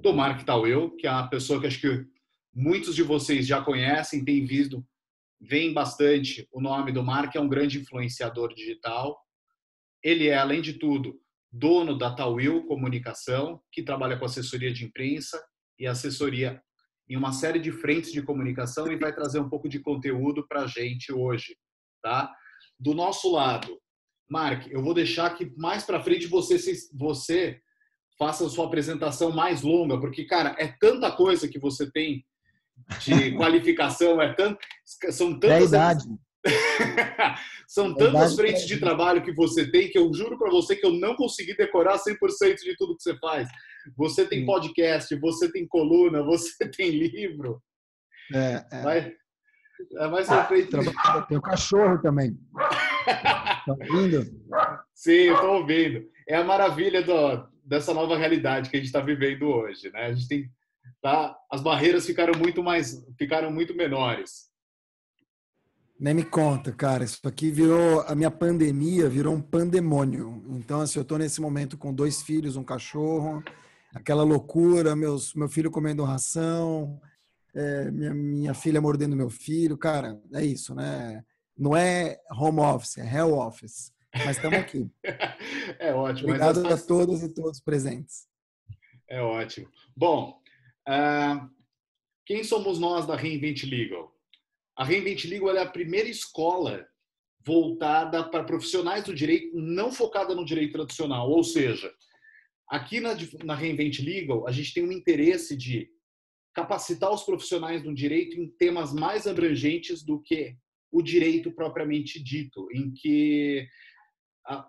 do Mark Tawil, que é uma pessoa que acho que muitos de vocês já conhecem, têm visto, veem bastante o nome do Mark, é um grande influenciador digital. Ele é, além de tudo, dono da Tawil Comunicação, que trabalha com assessoria de imprensa e assessoria em uma série de frentes de comunicação e vai trazer um pouco de conteúdo para a gente hoje, tá? Do nosso lado, Mark, eu vou deixar que mais para frente você faça a sua apresentação mais longa, porque, cara, é tanta coisa que você tem de qualificação, são É a tantas idade. são tantas frentes de trabalho que você tem que eu juro para você que eu não consegui decorar 100% de tudo que você faz. Você tem podcast, você tem coluna, você tem livro. Vai ser feito. Tem o cachorro também. Tá ouvindo? Sim, estou ouvindo. É a maravilha dessa nova realidade que a gente está vivendo hoje, né? A gente tem, tá? As barreiras ficaram muito menores. Nem me conta, cara. Isso aqui virou a minha pandemia, virou um pandemônio. Então, assim, eu estou nesse momento com 2 filhos, um cachorro, aquela loucura, meu filho comendo ração, minha filha mordendo meu filho, cara. É isso, né? Não é home office, é hell office. Mas estamos aqui. É ótimo. Obrigado a todas e todos presentes. É ótimo. Bom, quem somos nós da Reinvent Legal? A Reinvent Legal é a primeira escola voltada para profissionais do direito, não focada no direito tradicional. Ou seja, aqui na Reinvent Legal, a gente tem um interesse de capacitar os profissionais do direito em temas mais abrangentes do que o direito propriamente dito, em que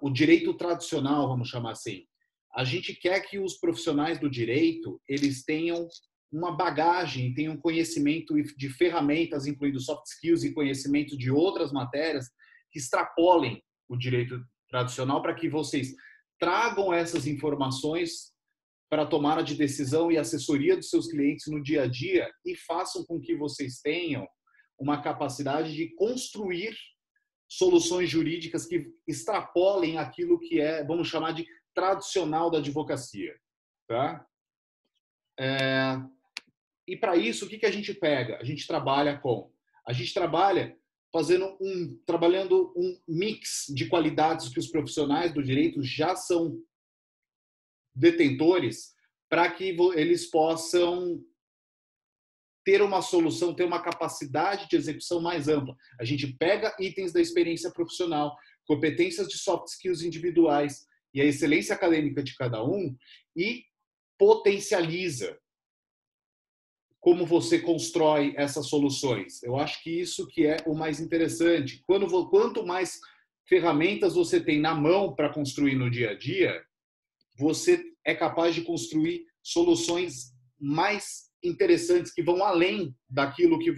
o direito tradicional, vamos chamar assim. A gente quer que os profissionais do direito eles tenham uma bagagem, tenham conhecimento de ferramentas, incluindo soft skills e conhecimento de outras matérias que extrapolem o direito tradicional para que vocês tragam essas informações para a tomada de decisão e assessoria dos seus clientes no dia a dia e façam com que vocês tenham uma capacidade de construir soluções jurídicas que extrapolem aquilo que é, vamos chamar de tradicional da advocacia, tá? E para isso, o que a gente pega? A gente trabalha trabalhando um mix de qualidades que os profissionais do direito já são detentores para que eles possam ter uma solução, ter uma capacidade de execução mais ampla. A gente pega itens da experiência profissional, competências de soft skills individuais e a excelência acadêmica de cada um e potencializa como você constrói essas soluções. Eu acho que isso que é o mais interessante. Quanto mais ferramentas você tem na mão para construir no dia a dia, você é capaz de construir soluções mais interessantes que vão além daquilo que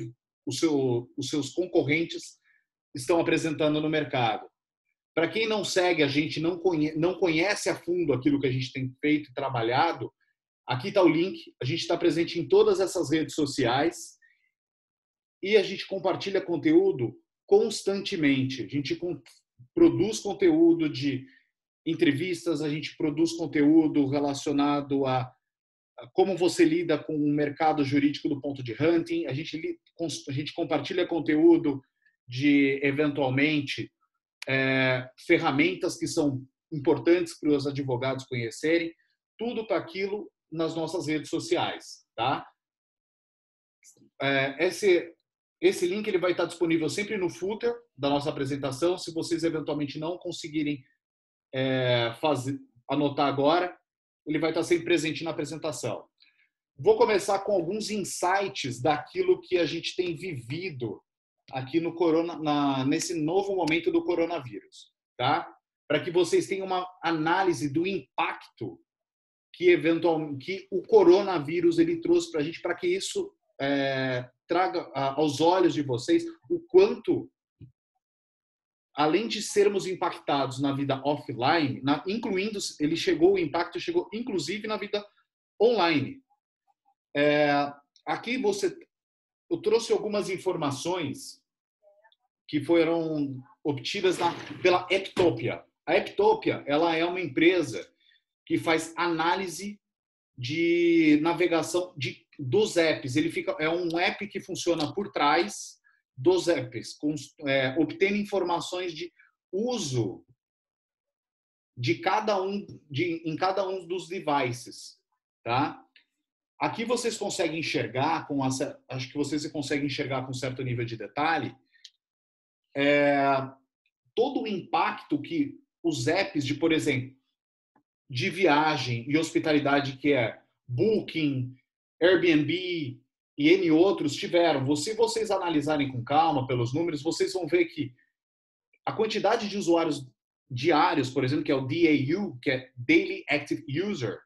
os seus concorrentes estão apresentando no mercado. Para quem não segue a gente, não conhece a fundo aquilo que a gente tem feito e trabalhado, aqui está o link. A gente está presente em todas essas redes sociais e a gente compartilha conteúdo constantemente. A gente produz conteúdo de entrevistas, a gente produz conteúdo relacionado a como você lida com o mercado jurídico do ponto de hunting, a gente compartilha conteúdo de, eventualmente, ferramentas que são importantes para os advogados conhecerem, tudo para aquilo nas nossas redes sociais, tá? Esse link ele vai estar disponível sempre no footer da nossa apresentação. Se vocês eventualmente não conseguirem anotar agora, ele vai estar sempre presente na apresentação. Vou começar com alguns insights daquilo que a gente tem vivido aqui nesse novo momento do coronavírus, tá? Para que vocês tenham uma análise do impacto que o coronavírus ele trouxe para a gente, para que isso traga aos olhos de vocês o quanto, além de sermos impactados na vida offline, o impacto chegou inclusive na vida online. Aqui eu trouxe algumas informações que foram obtidas pela Eptopia. A Eptopia ela é uma empresa que faz análise de navegação dos apps. É um app que funciona por trás dos apps, obtendo informações de uso de em cada um dos devices, tá? Aqui vocês conseguem enxergar acho que vocês conseguem enxergar com certo nível de detalhe todo o impacto que os apps de, por exemplo, de viagem e hospitalidade, que é Booking, Airbnb e N outros tiveram. Se vocês analisarem com calma pelos números, vocês vão ver que a quantidade de usuários diários, por exemplo, que é o DAU, que é Daily Active User,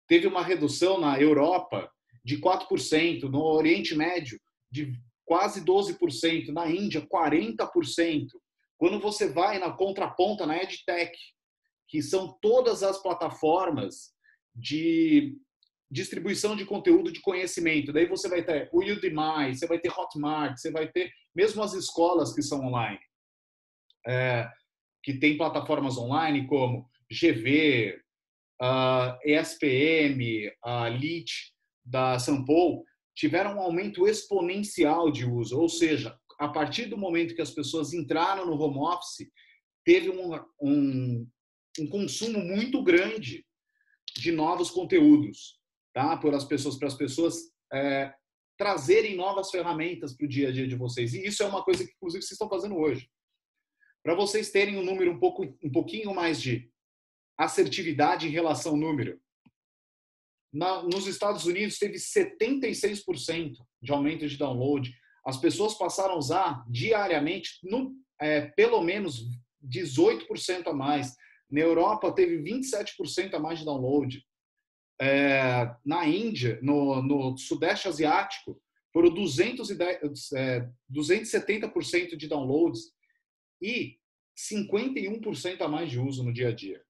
teve uma redução na Europa de 4%, no Oriente Médio de quase 12%, na Índia 40%. Quando você vai na contraponta, na EdTech, que são todas as plataformas de distribuição de conteúdo de conhecimento. Daí você vai ter o Udemy, você vai ter Hotmart, você vai ter mesmo as escolas que são online, que tem plataformas online como GV, ESPM, a LIT da Sampo, tiveram um aumento exponencial de uso. Ou seja, a partir do momento que as pessoas entraram no home office, teve um consumo muito grande de novos conteúdos, tá? Para as pessoas trazerem novas ferramentas para o dia a dia de vocês. E isso é uma coisa que, inclusive, vocês estão fazendo hoje. Para vocês terem um número um pouquinho mais de assertividade em relação ao número, nos Estados Unidos teve 76% de aumento de download. As pessoas passaram a usar diariamente pelo menos 18% a mais. Na Europa teve 27% a mais de download. Na Índia, no Sudeste Asiático, foram 270% de downloads e 51% a mais de uso no dia a dia.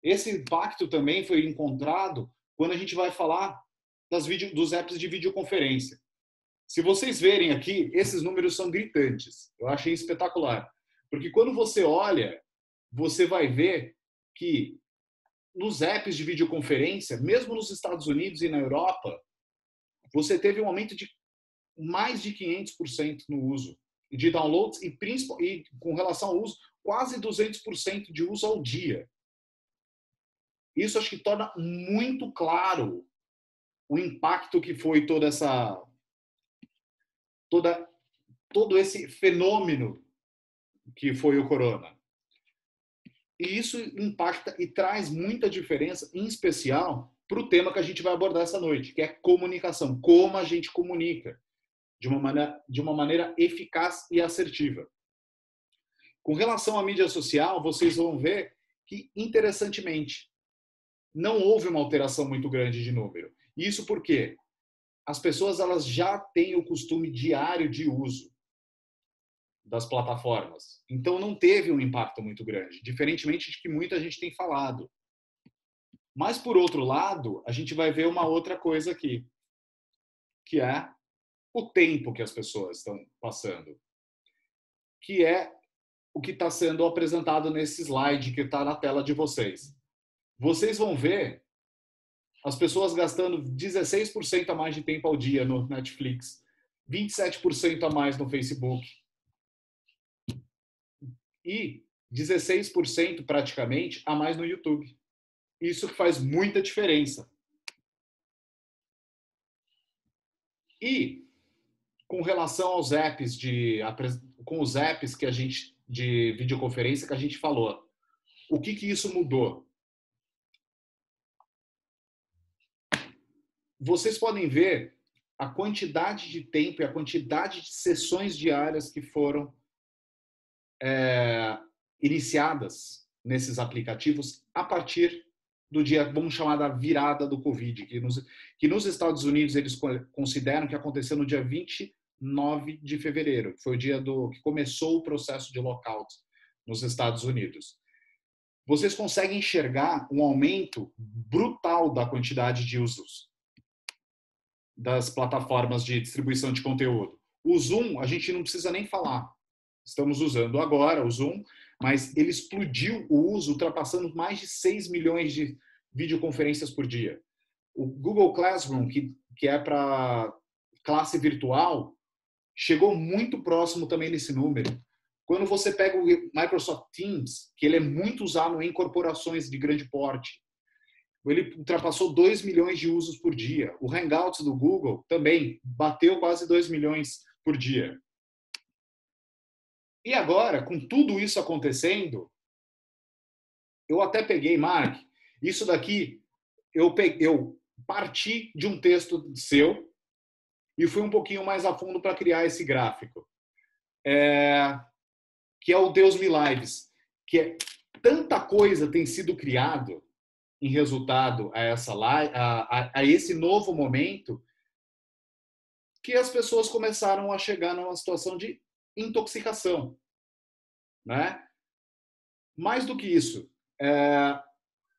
Esse impacto também foi encontrado quando a gente vai falar dos apps de videoconferência. Se vocês verem aqui, esses números são gritantes. Eu achei espetacular. Porque quando você olha, você vai ver que nos apps de videoconferência, mesmo nos Estados Unidos e na Europa, você teve um aumento de mais de 500% no uso de downloads e com relação ao uso, quase 200% de uso ao dia. Isso acho que torna muito claro o impacto que foi todo esse fenômeno que foi o corona. E isso impacta e traz muita diferença, em especial para o tema que a gente vai abordar essa noite, que é comunicação. Como a gente comunica de uma maneira eficaz e assertiva. Com relação à mídia social, vocês vão ver que, interessantemente, não houve uma alteração muito grande de número. Isso porque as pessoas elas já têm o costume diário de uso das plataformas. Então, não teve um impacto muito grande, diferentemente de que muita gente tem falado. Mas, por outro lado, a gente vai ver uma outra coisa aqui, que é o tempo que as pessoas estão passando, que é o que está sendo apresentado nesse slide que está na tela de vocês. Vocês vão ver as pessoas gastando 16% a mais de tempo ao dia no Netflix, 27% a mais no Facebook e 16% praticamente a mais no YouTube. Isso faz muita diferença. E com relação aos apps com os apps que a gente de videoconferência que a gente falou, o que isso mudou? Vocês podem ver a quantidade de tempo e a quantidade de sessões diárias que foram iniciadas nesses aplicativos a partir do dia, vamos chamar da virada do Covid, que nos Estados Unidos eles consideram que aconteceu no dia 29 de fevereiro, que foi o dia que começou o processo de lockout nos Estados Unidos. Vocês conseguem enxergar um aumento brutal da quantidade de usos das plataformas de distribuição de conteúdo. O Zoom, a gente não precisa nem falar. Estamos usando agora o Zoom, mas ele explodiu o uso, ultrapassando mais de 6 milhões de videoconferências por dia. O Google Classroom, que é para classe virtual, chegou muito próximo também desse número. Quando você pega o Microsoft Teams, que ele é muito usado em corporações de grande porte, ele ultrapassou 2 milhões de usos por dia. O Hangouts do Google também bateu quase 2 milhões por dia. E agora, com tudo isso acontecendo, eu até peguei, Mark, isso daqui, eu parti de um texto seu e fui um pouquinho mais a fundo para criar esse gráfico, que é o Deus Me Lives, que é tanta coisa tem sido criado em resultado a essa live, a esse novo momento, que as pessoas começaram a chegar numa situação de intoxicação, né? Mais do que isso,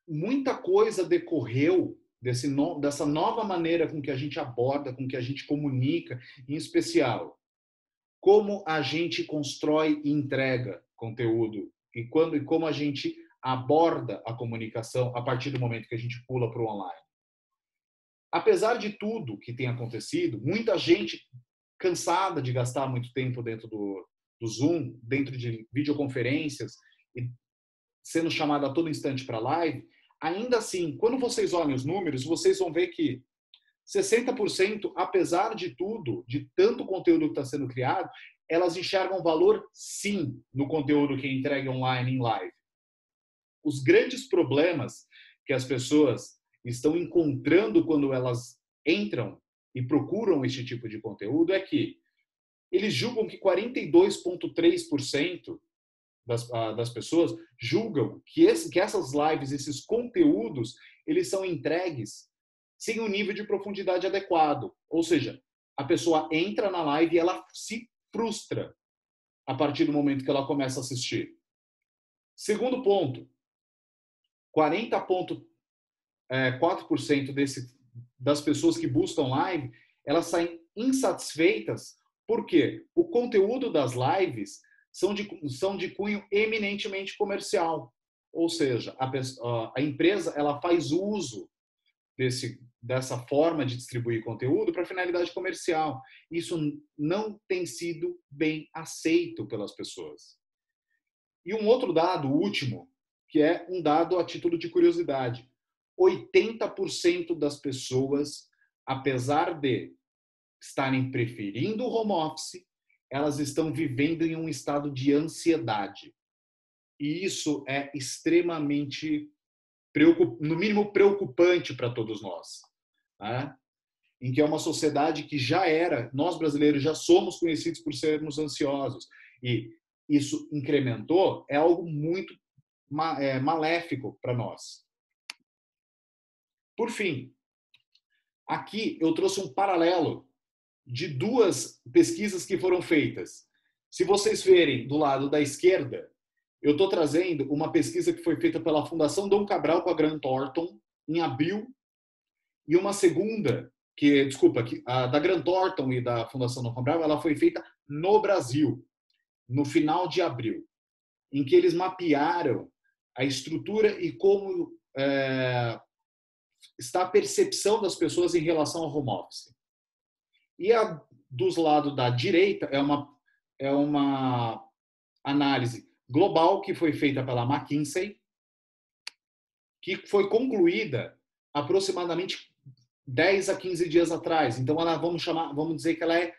muita coisa decorreu dessa nova maneira com que a gente aborda, com que a gente comunica, em especial, como a gente constrói e entrega conteúdo e como a gente aborda a comunicação a partir do momento que a gente pula para o online. Apesar de tudo que tem acontecido, muita gente cansada de gastar muito tempo dentro do Zoom, dentro de videoconferências e sendo chamada a todo instante para live, ainda assim, quando vocês olham os números, vocês vão ver que 60%, apesar de tudo, de tanto conteúdo que está sendo criado, elas enxergam valor, sim, no conteúdo que é entregue online, em live. Os grandes problemas que as pessoas estão encontrando quando elas entram e procuram este tipo de conteúdo é que eles julgam que 42,3% das pessoas julgam que essas lives, esses conteúdos, eles são entregues sem um nível de profundidade adequado. Ou seja, a pessoa entra na live e ela se frustra a partir do momento que ela começa a assistir. Segundo ponto, 40,4% das pessoas que buscam live, elas saem insatisfeitas porque o conteúdo das lives são de cunho eminentemente comercial. Ou seja, a empresa ela faz uso dessa forma de distribuir conteúdo para finalidade comercial. Isso não tem sido bem aceito pelas pessoas. E um outro dado, o último, que é um dado a título de curiosidade. 80% das pessoas, apesar de estarem preferindo o home office, elas estão vivendo em um estado de ansiedade. E isso é extremamente, no mínimo, preocupante para todos nós. Né? Em que é uma sociedade que nós brasileiros já somos conhecidos por sermos ansiosos. E isso incrementou, é algo muito maléfico para nós. Por fim, aqui eu trouxe um paralelo de duas pesquisas que foram feitas. Se vocês verem do lado da esquerda, eu estou trazendo uma pesquisa que foi feita pela Fundação Dom Cabral com a Grant Thornton em abril, e uma segunda, a da Grant Thornton e da Fundação Dom Cabral, ela foi feita no Brasil, no final de abril, em que eles mapearam a estrutura e como está a percepção das pessoas em relação ao home office. E dos lados da direita é uma análise global que foi feita pela McKinsey, que foi concluída aproximadamente 10 a 15 dias atrás. Então, vamos dizer que ela é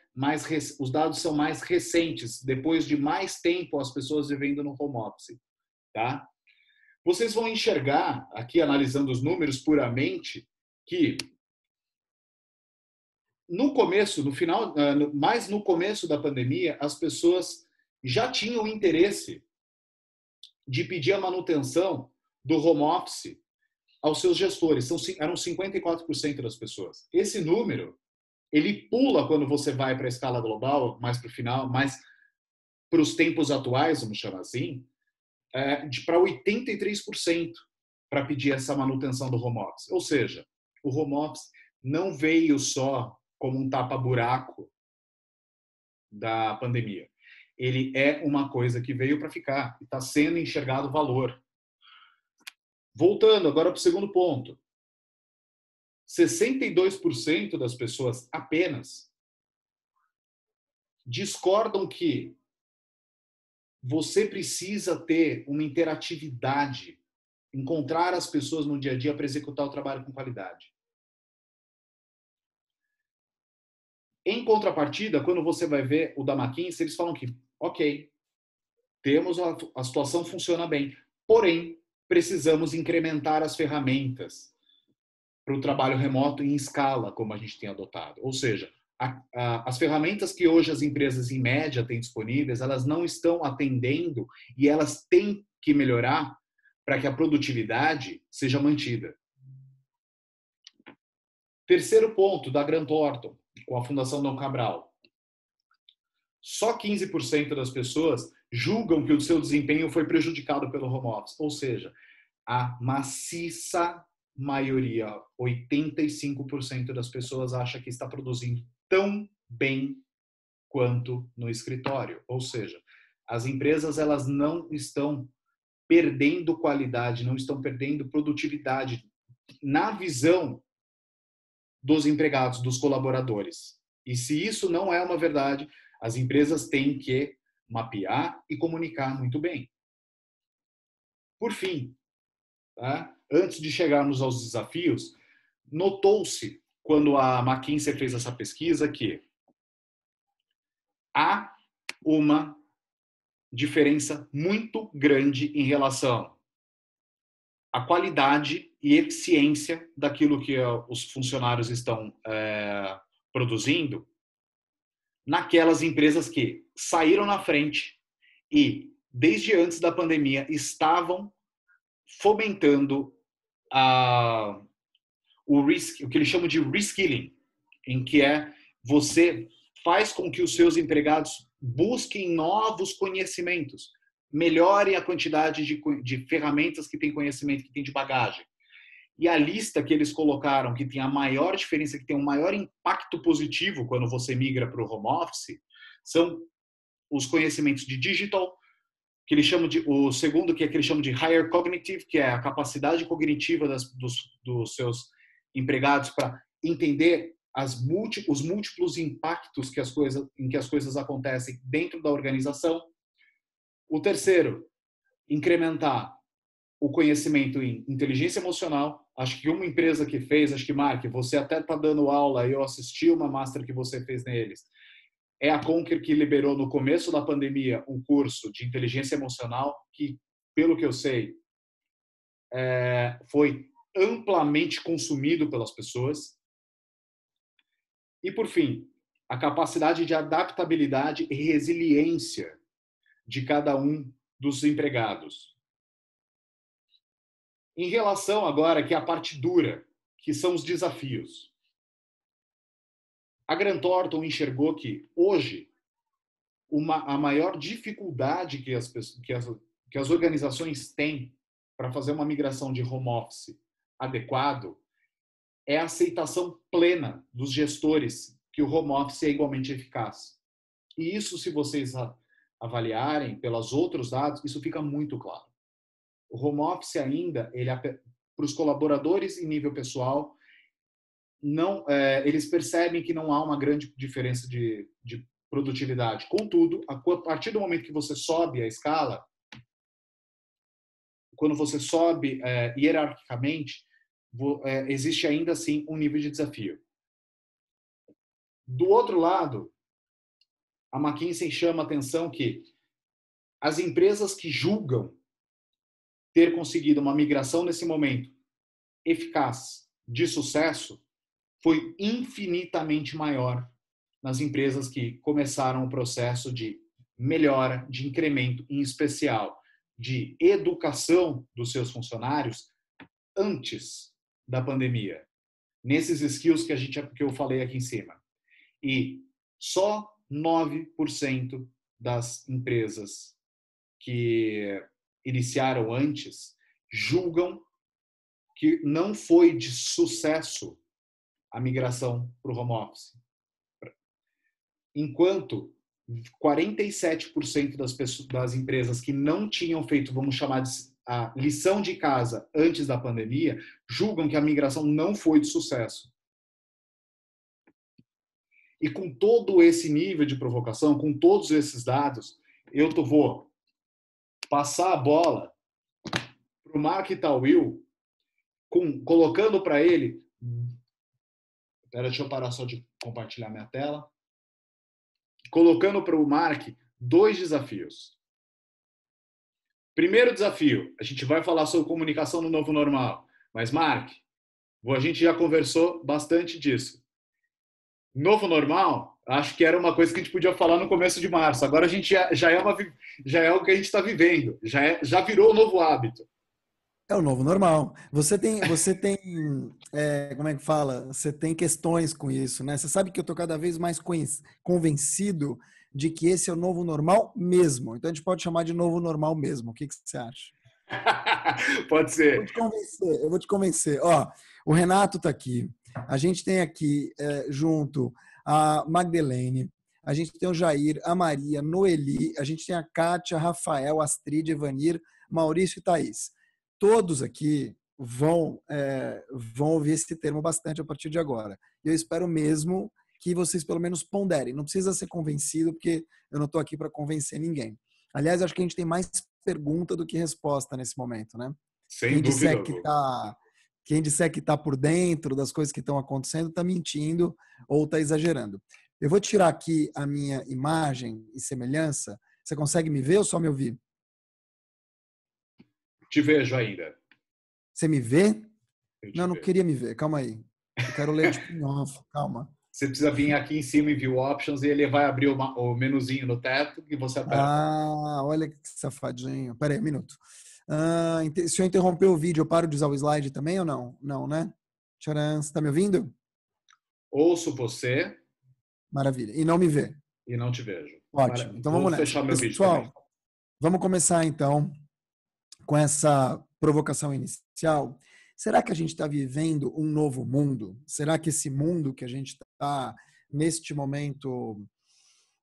os dados são mais recentes, depois de mais tempo as pessoas vivendo no home office. Tá? Vocês vão enxergar, aqui analisando os números puramente, que no começo, mais no começo da pandemia, as pessoas já tinham interesse de pedir a manutenção do home office aos seus gestores. Eram 54% das pessoas. Esse número, ele pula quando você vai para a escala global, mais para o final, mais para os tempos atuais, vamos chamar assim, para 83% para pedir essa manutenção do home office. Ou seja, o home office não veio só como um tapa-buraco da pandemia. Ele é uma coisa que veio para ficar e está sendo enxergado valor. Voltando agora para o segundo ponto. 62% das pessoas apenas discordam que você precisa ter uma interatividade, encontrar as pessoas no dia a dia para executar o trabalho com qualidade. Em contrapartida, quando você vai ver o da McKinsey, eles falam que, ok, temos a situação funciona bem, porém, precisamos incrementar as ferramentas para o trabalho remoto em escala, como a gente tem adotado. Ou seja, as ferramentas que hoje as empresas, em média, têm disponíveis, elas não estão atendendo e elas têm que melhorar para que a produtividade seja mantida. Terceiro ponto, da Grant Thornton, com a Fundação Dom Cabral. Só 15% das pessoas julgam que o seu desempenho foi prejudicado pelo home office. Ou seja, a maciça maioria, 85% das pessoas acha que está produzindo tão bem quanto no escritório. Ou seja, as empresas elas não estão perdendo qualidade, não estão perdendo produtividade na visão dos empregados, dos colaboradores. E se isso não é uma verdade, as empresas têm que mapear e comunicar muito bem. Por fim, tá? Antes de chegarmos aos desafios, notou-se, quando a McKinsey fez essa pesquisa, que há uma diferença muito grande em relação à qualidade e eficiência daquilo que os funcionários estão produzindo naquelas empresas que saíram na frente e, desde antes da pandemia, estavam fomentando o que eles chamam de reskilling, em que você faz com que os seus empregados busquem novos conhecimentos, melhorem a quantidade de ferramentas que tem conhecimento, que tem de bagagem. E a lista que eles colocaram, que tem a maior diferença, que tem um maior impacto positivo quando você migra para o home office, são os conhecimentos de digital, que eles chamam de, o segundo, que eles chamam de higher cognitive, que é a capacidade cognitiva dos seus empregados para entender os múltiplos impactos em que as coisas acontecem dentro da organização. O terceiro, incrementar o conhecimento em inteligência emocional. Acho que uma empresa que fez, acho que, Mark, você até está dando aula, eu assisti uma master que você fez neles, é a Conquer, que liberou no começo da pandemia um curso de inteligência emocional que, pelo que eu sei, foi amplamente consumido pelas pessoas. E, por fim, a capacidade de adaptabilidade e resiliência de cada um dos empregados. Em relação agora que é a parte dura, que são os desafios. A Grant Thornton enxergou que, hoje, a maior dificuldade que as organizações têm para fazer uma migração de home office adequado é a aceitação plena dos gestores que o home office é igualmente eficaz. E isso, se vocês avaliarem pelos outros dados, isso fica muito claro. O home office ainda, para os colaboradores em nível pessoal, não, eles percebem que não há uma grande diferença de produtividade. Contudo, a partir do momento que você sobe a escala, quando você sobe hierarquicamente, existe ainda assim um nível de desafio. Do outro lado, a McKinsey chama a atenção que as empresas que julgam ter conseguido uma migração nesse momento eficaz, de sucesso, foi infinitamente maior nas empresas que começaram o processo de melhora, de incremento, em especial de educação dos seus funcionários antes da pandemia, nesses skills que eu falei aqui em cima. E só 9% das empresas que iniciaram antes julgam que não foi de sucesso a migração para o home office. Enquanto 47% das empresas que não tinham feito, vamos chamar de a lição de casa antes da pandemia, julgam que a migração não foi de sucesso. E com todo esse nível de provocação, com todos esses dados, eu vou passar a bola para o Mark Tawil, colocando para ele... Espera, deixa eu parar só de compartilhar minha tela. Colocando para o Mark 2 desafios. Primeiro desafio, a gente vai falar sobre comunicação no novo normal. Mas, Mark, a gente já conversou bastante disso. Novo normal, acho que era uma coisa que a gente podia falar no começo de março. Agora a gente já é o que a gente está vivendo. Já virou o novo hábito. É o novo normal. Você tem, como é que fala? Você tem questões com isso, né? Você sabe que eu tô cada vez mais convencido de que esse é o novo normal mesmo. Então a gente pode chamar de novo normal mesmo. O que você acha? Pode ser. Eu vou te convencer. Ó, o Renato tá aqui. A gente tem aqui junto a Magdalene, a gente tem o Jair, a Maria, Noeli, a gente tem a Kátia, Rafael, Astrid, Evanir, Maurício e Thaís. Todos aqui vão ouvir esse termo bastante a partir de agora. E eu espero mesmo que vocês pelo menos ponderem. Não precisa ser convencido, porque eu não estou aqui para convencer ninguém. Aliás, acho que a gente tem mais pergunta do que resposta nesse momento, né? Sem dúvida. Quem disser que está por dentro das coisas que estão acontecendo está mentindo ou está exagerando. Eu vou tirar aqui a minha imagem e semelhança. Você consegue me ver ou só me ouvir? Te vejo ainda. Você me vê? Não queria me ver. Calma aí. Eu quero ler tipo em off. Calma. Você precisa vir aqui em cima em View Options e ele vai abrir o menuzinho no teto e você aperta. Ah, olha que safadinho. Pera aí, um minuto. Se eu interromper o vídeo, eu paro de usar o slide também ou não? Não, né? Tcharam, você tá me ouvindo? Ouço você. Maravilha. E não me vê? E não te vejo. Ótimo. Então vamos nessa. Fechar meu vídeo Pessoal, também. Vamos começar então com essa provocação inicial. Será que a gente está vivendo um novo mundo? Será que esse mundo que a gente está neste momento,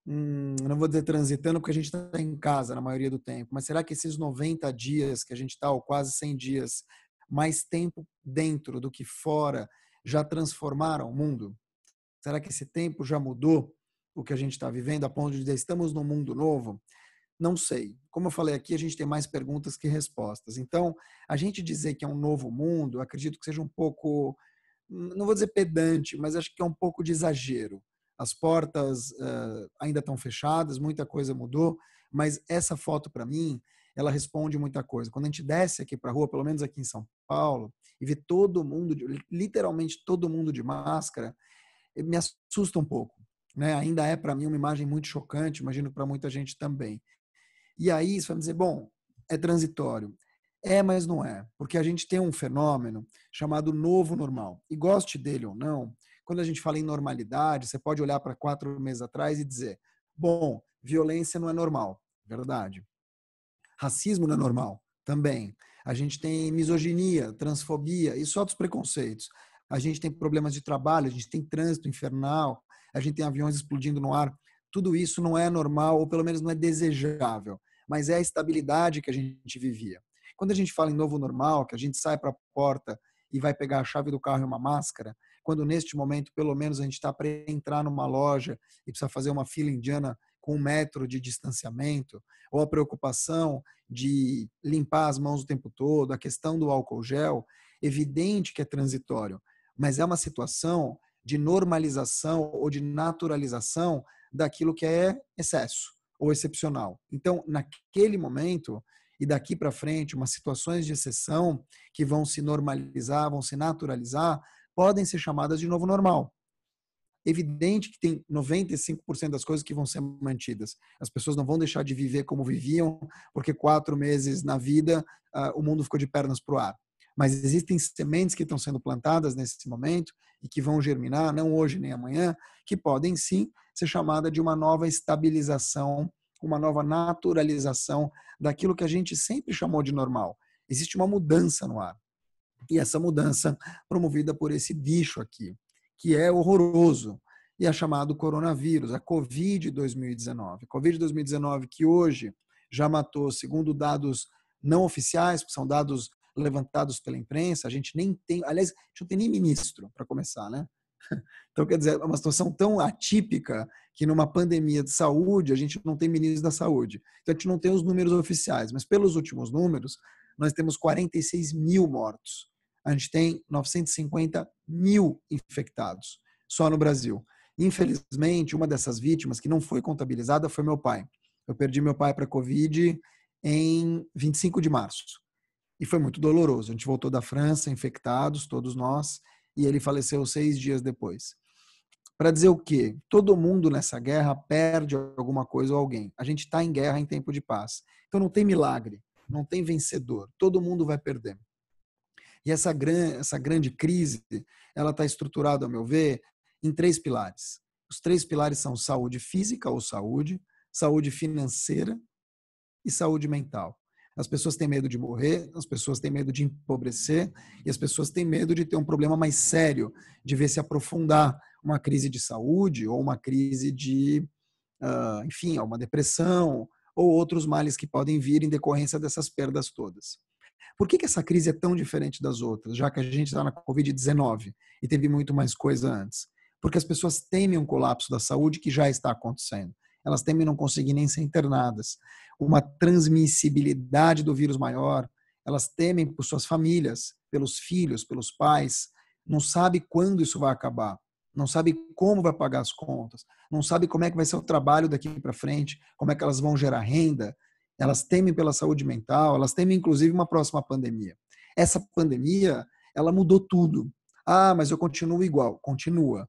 não vou dizer transitando, porque a gente está em casa na maioria do tempo, mas será que esses 90 dias que a gente está, ou quase 100 dias, mais tempo dentro do que fora, já transformaram o mundo? Será que esse tempo já mudou o que a gente está vivendo a ponto de dizer estamos num mundo novo? Não sei. Como eu falei aqui, a gente tem mais perguntas que respostas. Então, a gente dizer que é um novo mundo, eu acredito que seja um pouco, não vou dizer pedante, mas acho que é um pouco de exagero. As portas ainda estão fechadas, muita coisa mudou, mas essa foto, para mim, ela responde muita coisa. Quando a gente desce aqui para a rua, pelo menos aqui em São Paulo, e vê todo mundo, literalmente todo mundo de máscara, me assusta um pouco. Né? Ainda é, para mim, uma imagem muito chocante, imagino para muita gente também. E aí você vai me dizer, bom, é transitório. É, mas não é. Porque a gente tem um fenômeno chamado novo normal. E goste dele ou não, quando a gente fala em normalidade, você pode olhar para 4 meses atrás e dizer, bom, violência não é normal. Verdade. Racismo não é normal. Também. A gente tem misoginia, transfobia e só dos preconceitos. A gente tem problemas de trabalho, a gente tem trânsito infernal, a gente tem aviões explodindo no ar. Tudo isso não é normal, ou pelo menos não é desejável, mas é a estabilidade que a gente vivia. Quando a gente fala em novo normal, que a gente sai para a porta e vai pegar a chave do carro e uma máscara, quando neste momento, pelo menos, a gente está para entrar numa loja e precisa fazer uma fila indiana com 1 metro de distanciamento, ou a preocupação de limpar as mãos o tempo todo, a questão do álcool gel, evidente que é transitório, mas é uma situação de normalização ou de naturalização daquilo que é excesso ou excepcional. Então, naquele momento e daqui para frente, umas situações de exceção que vão se normalizar, vão se naturalizar, podem ser chamadas de novo normal. Evidente que tem 95% das coisas que vão ser mantidas. As pessoas não vão deixar de viver como viviam, porque 4 meses na vida o mundo ficou de pernas para o ar. Mas existem sementes que estão sendo plantadas nesse momento e que vão germinar, não hoje nem amanhã, que podem sim ser chamada de uma nova estabilização, uma nova naturalização daquilo que a gente sempre chamou de normal. Existe uma mudança no ar. E essa mudança promovida por esse bicho aqui, que é horroroso, e é chamado coronavírus, a Covid-2019. Covid-2019 que hoje já matou, segundo dados não oficiais, porque são dados levantados pela imprensa, a gente nem tem, aliás, a gente não tem nem ministro, para começar, né? Então, quer dizer, é uma situação tão atípica que numa pandemia de saúde, a gente não tem ministro da saúde. Então, a gente não tem os números oficiais, mas pelos últimos números, nós temos 46 mil mortos. A gente tem 950 mil infectados, só no Brasil. Infelizmente, uma dessas vítimas que não foi contabilizada foi meu pai. Eu perdi meu pai para a Covid em 25 de março. E foi muito doloroso. A gente voltou da França, infectados, todos nós, e ele faleceu 6 dias depois. Para dizer o quê? Todo mundo nessa guerra perde alguma coisa ou alguém. A gente está em guerra em tempo de paz. Então não tem milagre, não tem vencedor. Todo mundo vai perder. E essa grande crise, ela está estruturada, ao meu ver, em 3 pilares. Os 3 pilares são saúde física ou saúde financeira e saúde mental. As pessoas têm medo de morrer, as pessoas têm medo de empobrecer e as pessoas têm medo de ter um problema mais sério, de ver se aprofundar uma crise de saúde ou uma crise de, enfim, uma depressão ou outros males que podem vir em decorrência dessas perdas todas. Por que essa crise é tão diferente das outras, já que a gente está na Covid-19 e teve muito mais coisa antes? Porque as pessoas temem um colapso da saúde que já está acontecendo. Elas temem não conseguir nem ser internadas. Uma transmissibilidade do vírus maior. Elas temem por suas famílias, pelos filhos, pelos pais. Não sabe quando isso vai acabar. Não sabe como vai pagar as contas. Não sabe como é que vai ser o trabalho daqui para frente, como é que elas vão gerar renda. Elas temem pela saúde mental, elas temem inclusive uma próxima pandemia. Essa pandemia, ela mudou tudo. Ah, mas eu continuo igual. Continua.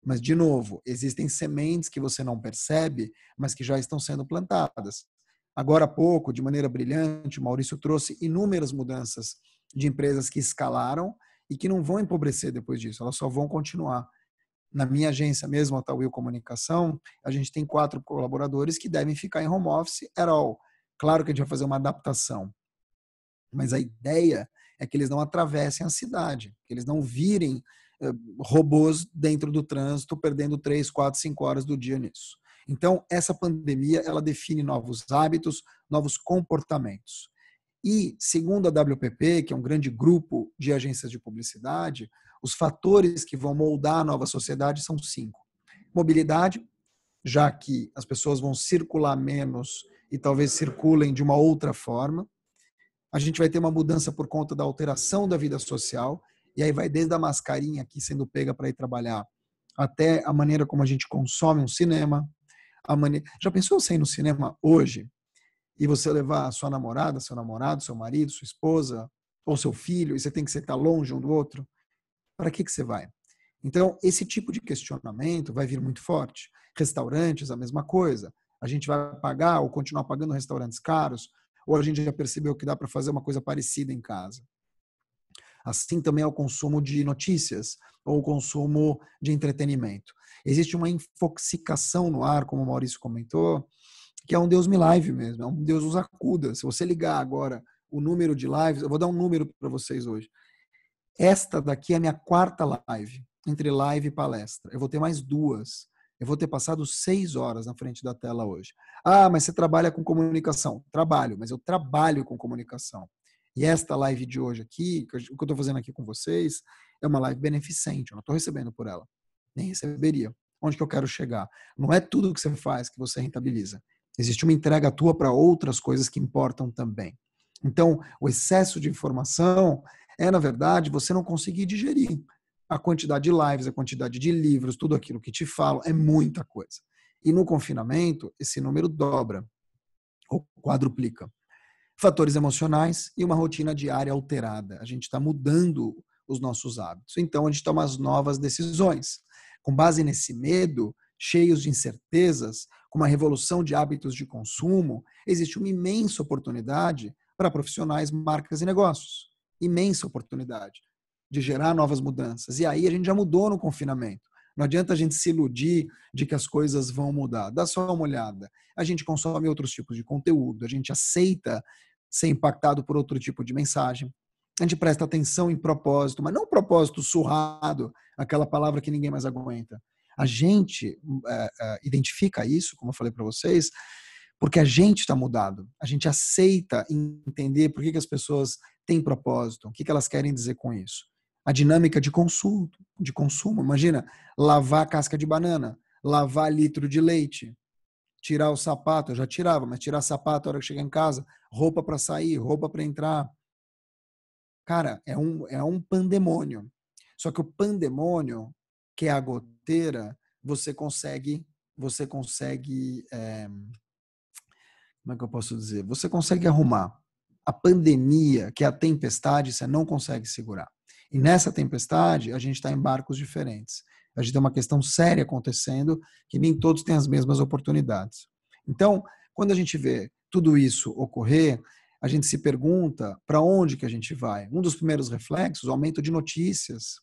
Mas, de novo, existem sementes que você não percebe, mas que já estão sendo plantadas. Agora há pouco, de maneira brilhante, o Maurício trouxe inúmeras mudanças de empresas que escalaram e que não vão empobrecer depois disso, elas só vão continuar. Na minha agência mesmo, a Tauil Comunicação, a gente tem 4 colaboradores que devem ficar em home office at all. Claro que a gente vai fazer uma adaptação, mas a ideia é que eles não atravessem a cidade, que eles não virem robôs dentro do trânsito, perdendo 3, 4, 5 horas do dia nisso. Então, essa pandemia, ela define novos hábitos, novos comportamentos. E, segundo a WPP, que é um grande grupo de agências de publicidade, os fatores que vão moldar a nova sociedade são 5. Mobilidade, já que as pessoas vão circular menos e talvez circulem de uma outra forma. A gente vai ter uma mudança por conta da alteração da vida social, e aí vai desde a mascarinha aqui sendo pega para ir trabalhar, até a maneira como a gente consome um cinema. Já pensou você ir no cinema hoje e você levar a sua namorada, seu namorado, seu marido, sua esposa ou seu filho, e você tem que estar longe um do outro? Para que você vai? Então, esse tipo de questionamento vai vir muito forte. Restaurantes, a mesma coisa. A gente vai pagar ou continuar pagando restaurantes caros, ou a gente já percebeu que dá para fazer uma coisa parecida em casa? Assim também é o consumo de notícias ou o consumo de entretenimento. Existe uma infoxicação no ar, como o Maurício comentou, que é um Deus me live mesmo, é um Deus nos acuda. Se você ligar agora o número de lives, eu vou dar um número para vocês hoje. Esta daqui é a minha 4ª live, entre live e palestra. Eu vou ter mais 2. Eu vou ter passado 6 horas na frente da tela hoje. Ah, mas você trabalha com comunicação. Trabalho, mas eu trabalho com comunicação. E esta live de hoje aqui, o que eu estou fazendo aqui com vocês, é uma live beneficente. Eu não estou recebendo por ela. Nem receberia. Onde que eu quero chegar? Não é tudo que você faz que você rentabiliza. Existe uma entrega tua para outras coisas que importam também. Então, o excesso de informação é, na verdade, você não conseguir digerir. A quantidade de lives, a quantidade de livros, tudo aquilo que te falam, é muita coisa. E no confinamento, esse número dobra ou quadruplica. Fatores emocionais e uma rotina diária alterada. A gente está mudando os nossos hábitos. Então, a gente toma as novas decisões. Com base nesse medo, cheios de incertezas, com uma revolução de hábitos de consumo, existe uma imensa oportunidade para profissionais, marcas e negócios. Imensa oportunidade de gerar novas mudanças. E aí a gente já mudou no confinamento. Não adianta a gente se iludir de que as coisas vão mudar. Dá só uma olhada. A gente consome outros tipos de conteúdo, a gente aceita ser impactado por outro tipo de mensagem. A gente presta atenção em propósito, mas não propósito surrado, aquela palavra que ninguém mais aguenta. A gente identifica isso, como eu falei para vocês, Porque a gente está mudado. A gente aceita entender por que as pessoas têm propósito, o que elas querem dizer com isso. A dinâmica de consumo. Imagina, lavar casca de banana, lavar litro de leite, tirar o sapato, eu já tirava, mas tirar sapato na hora que chegar em casa, roupa para sair, roupa para entrar. Cara, é um pandemônio. Só que o pandemônio, que é a goteira, você consegue, como é que eu posso dizer? Você consegue arrumar. A pandemia, que é a tempestade, você não consegue segurar. E nessa tempestade, a gente está em barcos diferentes. A gente tem uma questão séria acontecendo, que nem todos têm as mesmas oportunidades. Então, quando a gente vê tudo isso ocorrer, a gente se pergunta para onde que a gente vai. Um dos primeiros reflexos, o aumento de notícias.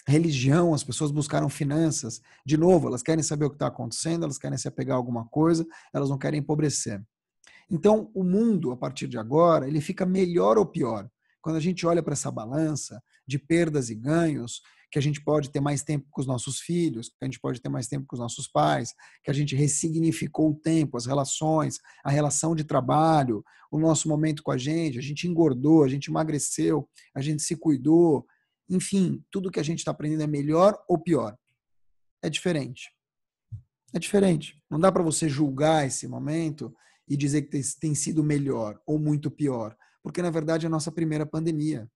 Religião, as pessoas buscaram finanças. De novo, elas querem saber o que está acontecendo, elas querem se apegar a alguma coisa, elas não querem empobrecer. Então, o mundo, a partir de agora, ele fica melhor ou pior? Quando a gente olha para essa balança de perdas e ganhos, que a gente pode ter mais tempo com os nossos filhos, que a gente pode ter mais tempo com os nossos pais, que a gente ressignificou o tempo, as relações, a relação de trabalho, o nosso momento com a gente engordou, a gente emagreceu, a gente se cuidou, enfim, tudo que a gente está aprendendo é melhor ou pior? É diferente. É diferente. Não dá para você julgar esse momento e dizer que tem sido melhor ou muito pior, porque na verdade é a nossa primeira pandemia.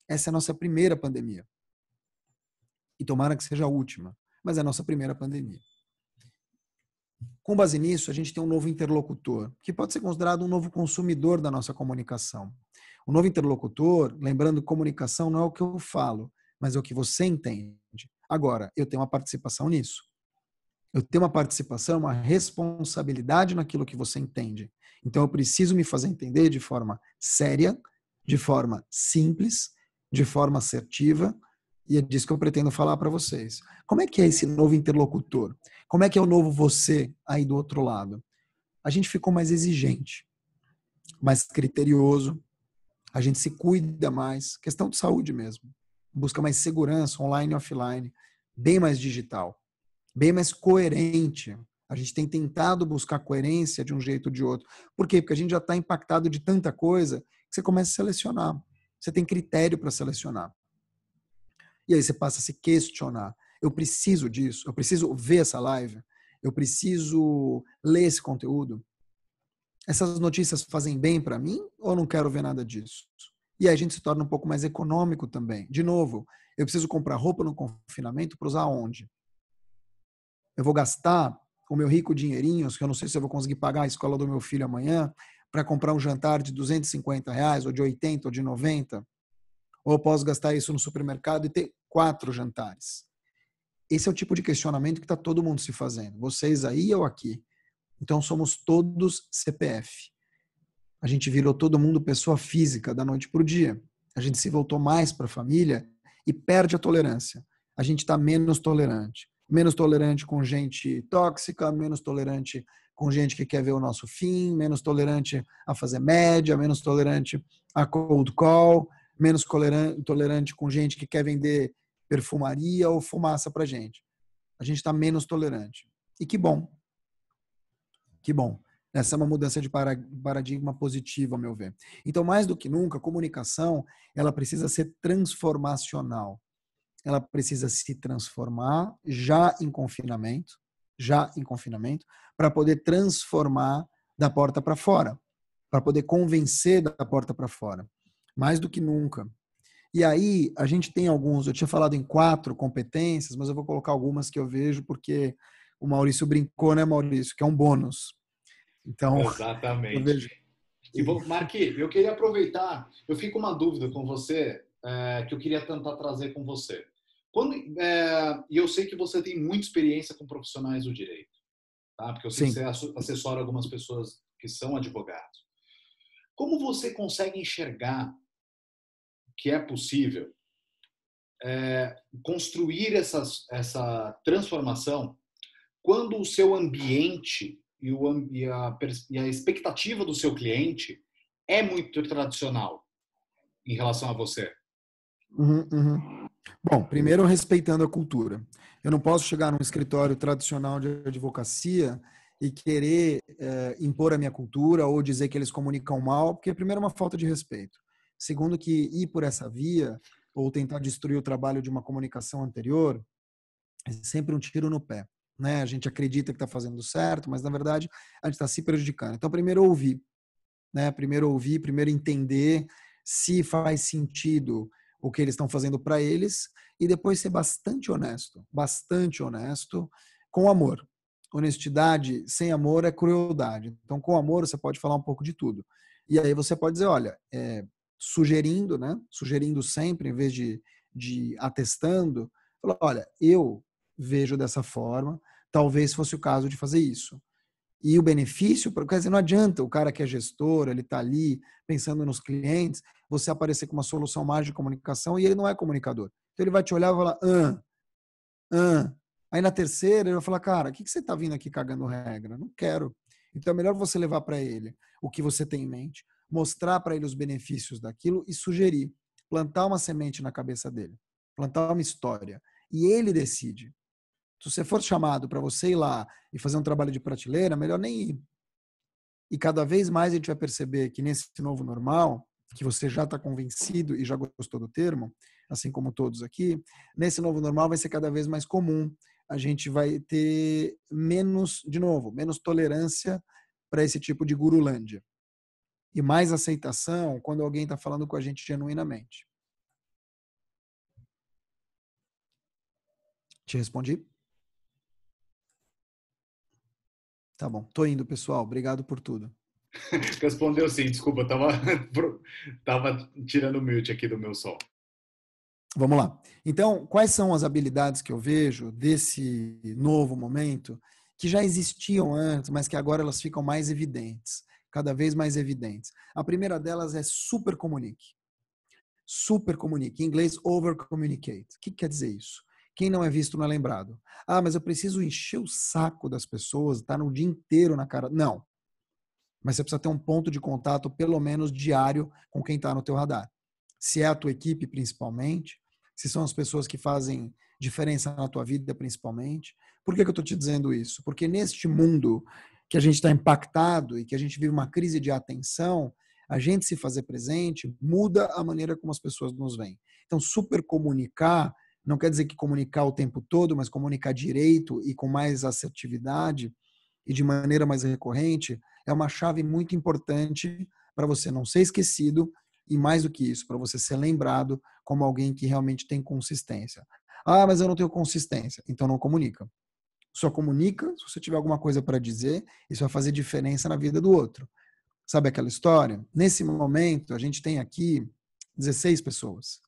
Essa é a nossa primeira pandemia. E tomara que seja a última, mas é a nossa primeira pandemia. Com base nisso, a gente tem um novo interlocutor, que pode ser considerado um novo consumidor da nossa comunicação. O novo interlocutor, lembrando que comunicação não é o que eu falo, mas é o que você entende. Agora, eu tenho uma participação nisso. Eu tenho uma participação, uma responsabilidade naquilo que você entende. Então, eu preciso me fazer entender de forma séria, de forma simples, de forma assertiva, e é disso que eu pretendo falar para vocês. Como é que é esse novo interlocutor? Como é que é o novo você aí do outro lado? A gente ficou mais exigente, mais criterioso, a gente se cuida mais, questão de saúde mesmo. Busca mais segurança online e offline, bem mais digital, bem mais coerente. A gente tem tentado buscar coerência de um jeito ou de outro. Por quê? Porque a gente já está impactado de tanta coisa que você começa a selecionar. Você tem critério para selecionar. E aí você passa a se questionar. Eu preciso disso? Eu preciso ver essa live? Eu preciso ler esse conteúdo? Essas notícias fazem bem para mim ou eu não quero ver nada disso? E aí a gente se torna um pouco mais econômico também. De novo, eu preciso comprar roupa no confinamento para usar onde? Eu vou gastar o meu rico dinheirinho, que eu não sei se eu vou conseguir pagar a escola do meu filho amanhã, para comprar um jantar de R$ 250, ou de 80, ou de 90? Ou eu posso gastar isso no supermercado e ter 4 jantares? Esse é o tipo de questionamento que está todo mundo se fazendo. Vocês aí ou aqui. Então somos todos CPF. A gente virou todo mundo pessoa física da noite para o dia. A gente se voltou mais para a família e perde a tolerância. A gente está menos tolerante. Menos tolerante com gente tóxica, menos tolerante com gente que quer ver o nosso fim, menos tolerante a fazer média, menos tolerante a cold call, menos tolerante com gente que quer vender perfumaria ou fumaça para gente. A gente está menos tolerante. E que bom. Que bom. Essa é uma mudança de paradigma positiva, ao meu ver. Então, mais do que nunca, a comunicação ela precisa ser transformacional. Ela precisa se transformar já em confinamento, para poder transformar da porta para fora, para poder convencer da porta para fora. Mais do que nunca. E aí, a gente tem alguns, eu tinha falado em 4 competências, mas eu vou colocar algumas que eu vejo, porque o Maurício brincou, né, Maurício, que é um bônus. Então, eu Exatamente. vejo E que... Marqui, eu queria aproveitar, eu fico uma dúvida com você, que eu queria tentar trazer com você. E eu sei que você tem muita experiência com profissionais do direito, tá? Porque eu sei que Sim. você assessora algumas pessoas que são advogados. Como você consegue enxergar que é possível construir essa transformação quando o seu ambiente e a expectativa do seu cliente é muito tradicional em relação a você? Uhum. Bom, primeiro respeitando a cultura. Eu não posso chegar num escritório tradicional de advocacia e querer impor a minha cultura ou dizer que eles comunicam mal, porque primeiro é uma falta de respeito. Segundo, que ir por essa via ou tentar destruir o trabalho de uma comunicação anterior é sempre um tiro no pé. Né? A gente acredita que está fazendo certo, mas na verdade a gente está se prejudicando. Então, primeiro ouvir, né? Primeiro ouvir, primeiro entender se faz sentido o que eles estão fazendo para eles e depois ser bastante honesto com amor. Honestidade sem amor é crueldade. Então, com amor você pode falar um pouco de tudo. E aí você pode dizer, olha, sugerindo, né? Sugerindo sempre, em vez de atestando, falar, olha, eu vejo dessa forma, talvez fosse o caso de fazer isso. E o benefício, quer dizer, não adianta o cara que é gestor, ele está ali pensando nos clientes, você aparecer com uma solução mágica de comunicação e ele não é comunicador. Então ele vai te olhar e vai falar, ah. Aí na terceira ele vai falar, cara, o que você está vindo aqui cagando regra? Não quero. Então é melhor você levar para ele o que você tem em mente, mostrar para ele os benefícios daquilo e sugerir, plantar uma semente na cabeça dele, plantar uma história. E ele decide. Se você for chamado para você ir lá e fazer um trabalho de prateleira, melhor nem ir. E cada vez mais a gente vai perceber que nesse novo normal, que você já está convencido e já gostou do termo, assim como todos aqui, nesse novo normal vai ser cada vez mais comum. A gente vai ter menos, de novo, menos tolerância para esse tipo de gurulândia. E mais aceitação quando alguém está falando com a gente genuinamente. Te respondi? Tá bom. Tô indo, pessoal. Obrigado por tudo. Respondeu sim, desculpa, eu tava tirando o mute aqui do meu som. Vamos lá. Então, quais são as habilidades que eu vejo desse novo momento que já existiam antes, mas que agora elas ficam mais evidentes, cada vez mais evidentes? A primeira delas é super comunique. Super comunique. Em inglês, over communicate. O que quer dizer isso? Quem não é visto não é lembrado. Ah, mas eu preciso encher o saco das pessoas, estar no dia inteiro na cara. Não. Mas você precisa ter um ponto de contato, pelo menos diário, com quem está no teu radar. Se é a tua equipe, principalmente, se são as pessoas que fazem diferença na tua vida, principalmente. Por que eu estou te dizendo isso? Porque neste mundo que a gente está impactado e que a gente vive uma crise de atenção, a gente se fazer presente muda a maneira como as pessoas nos veem. Então, super comunicar não quer dizer que comunicar o tempo todo, mas comunicar direito e com mais assertividade e de maneira mais recorrente é uma chave muito importante para você não ser esquecido e, mais do que isso, para você ser lembrado como alguém que realmente tem consistência. Ah, mas eu não tenho consistência. Então não comunica. Só comunica se você tiver alguma coisa para dizer, isso vai fazer diferença na vida do outro. Sabe aquela história? Nesse momento, a gente tem aqui 16 pessoas.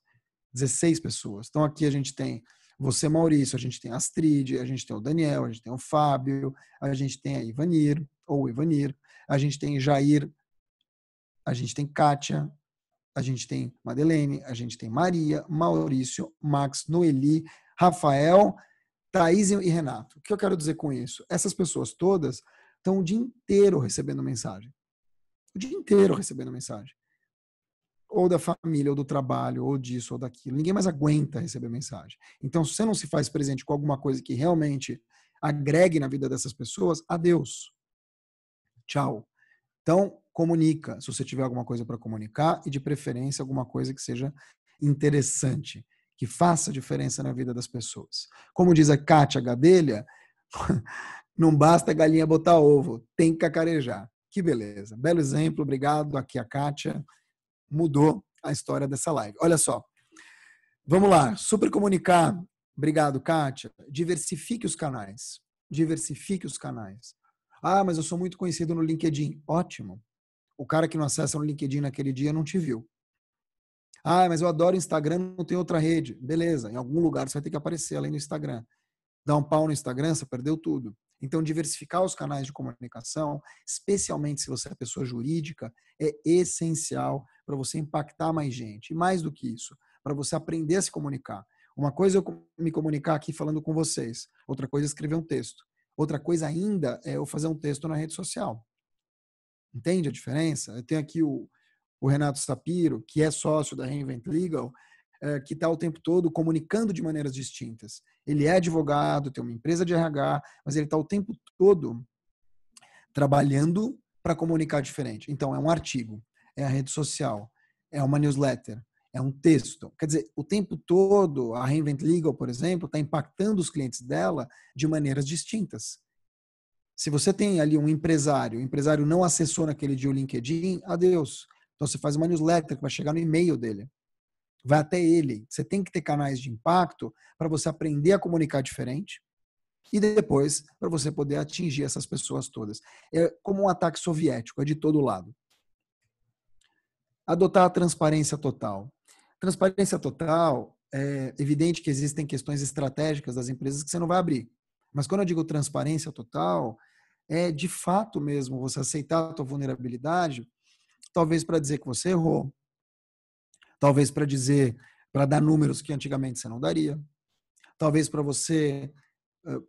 16 pessoas. Então aqui a gente tem você, Maurício, a gente tem a Astrid, a gente tem o Daniel, a gente tem o Fábio, a gente tem a Ivanir, ou Ivanir, a gente tem Jair, a gente tem Kátia, a gente tem Madeleine, a gente tem Maria, Maurício, Max, Noeli, Rafael, Thaís e Renato. O que eu quero dizer com isso? Essas pessoas todas estão o dia inteiro recebendo mensagem. O dia inteiro recebendo mensagem. Ou da família, ou do trabalho, ou disso, ou daquilo. Ninguém mais aguenta receber mensagem. Então, se você não se faz presente com alguma coisa que realmente agregue na vida dessas pessoas, adeus. Tchau. Então, comunica, se você tiver alguma coisa para comunicar e, de preferência, alguma coisa que seja interessante, que faça diferença na vida das pessoas. Como diz a Kátia Gadelha, não basta a galinha botar ovo, tem que cacarejar. Que beleza. Belo exemplo, obrigado. Aqui a Kátia mudou a história dessa live. Olha só. Vamos lá. Super comunicar. Obrigado, Kátia. Diversifique os canais. Diversifique os canais. Ah, mas eu sou muito conhecido no LinkedIn. Ótimo. O cara que não acessa no LinkedIn naquele dia não te viu. Ah, mas eu adoro Instagram, não tem outra rede. Beleza, em algum lugar você vai ter que aparecer além do Instagram. Dá um pau no Instagram, você perdeu tudo. Então, diversificar os canais de comunicação, especialmente se você é pessoa jurídica, é essencial para você impactar mais gente. E mais do que isso, para você aprender a se comunicar. Uma coisa é eu me comunicar aqui falando com vocês, outra coisa é escrever um texto. Outra coisa ainda é eu fazer um texto na rede social. Entende a diferença? Eu tenho aqui o Renato Sapiro, que é sócio da Reinvent Legal, que está o tempo todo comunicando de maneiras distintas. Ele é advogado, tem uma empresa de RH, mas ele está o tempo todo trabalhando para comunicar diferente. Então, é um artigo, é a rede social, é uma newsletter, é um texto. Quer dizer, o tempo todo, a Reinvent Legal, por exemplo, está impactando os clientes dela de maneiras distintas. Se você tem ali um empresário, o empresário não acessou naquele dia o LinkedIn, adeus. Então, você faz uma newsletter que vai chegar no e-mail dele. Vai até ele. Você tem que ter canais de impacto para você aprender a comunicar diferente e depois para você poder atingir essas pessoas todas. É como um ataque soviético, é de todo lado. Adotar a transparência total. Transparência total, é evidente que existem questões estratégicas das empresas que você não vai abrir. Mas quando eu digo transparência total, é de fato mesmo você aceitar a tua vulnerabilidade, talvez para dizer que você errou, talvez para dizer, para dar números que antigamente você não daria, talvez para você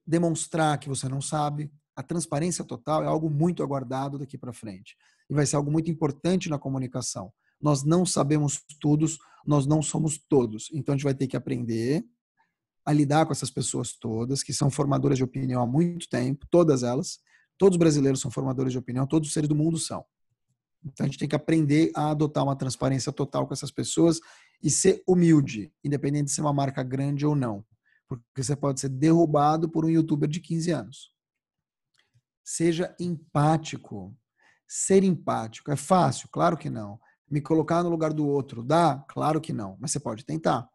demonstrar que você não sabe. A transparência total é algo muito aguardado daqui para frente. E vai ser algo muito importante na comunicação. Nós não sabemos todos, nós não somos todos. Então a gente vai ter que aprender a lidar com essas pessoas todas, que são formadoras de opinião há muito tempo, todas elas. Todos os brasileiros são formadores de opinião, todos os seres do mundo são. Então a gente tem que aprender a adotar uma transparência total com essas pessoas e ser humilde, independente de ser uma marca grande ou não. Porque você pode ser derrubado por um youtuber de 15 anos. Seja empático. Ser empático é fácil? Claro que não. Me colocar no lugar do outro, dá? Claro que não. Mas você pode tentar.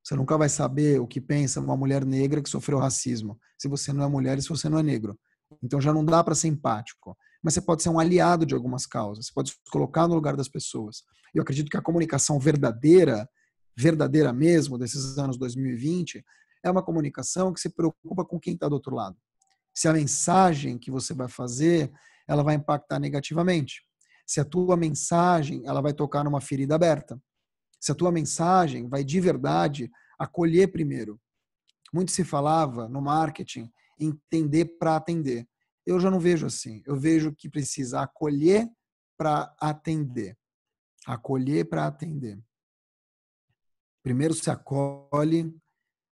Você nunca vai saber o que pensa uma mulher negra que sofreu racismo, se você não é mulher e se você não é negro. Então já não dá para ser empático. Mas você pode ser um aliado de algumas causas. Você pode se colocar no lugar das pessoas. Eu acredito que a comunicação verdadeira, verdadeira mesmo, desses anos 2020, é uma comunicação que se preocupa com quem está do outro lado. Se a mensagem que você vai fazer, ela vai impactar negativamente. Se a tua mensagem, ela vai tocar numa ferida aberta. Se a tua mensagem vai de verdade acolher primeiro. Muito se falava no marketing entender para atender. Eu já não vejo assim. Eu vejo que precisa acolher para atender. Acolher para atender. Primeiro se acolhe,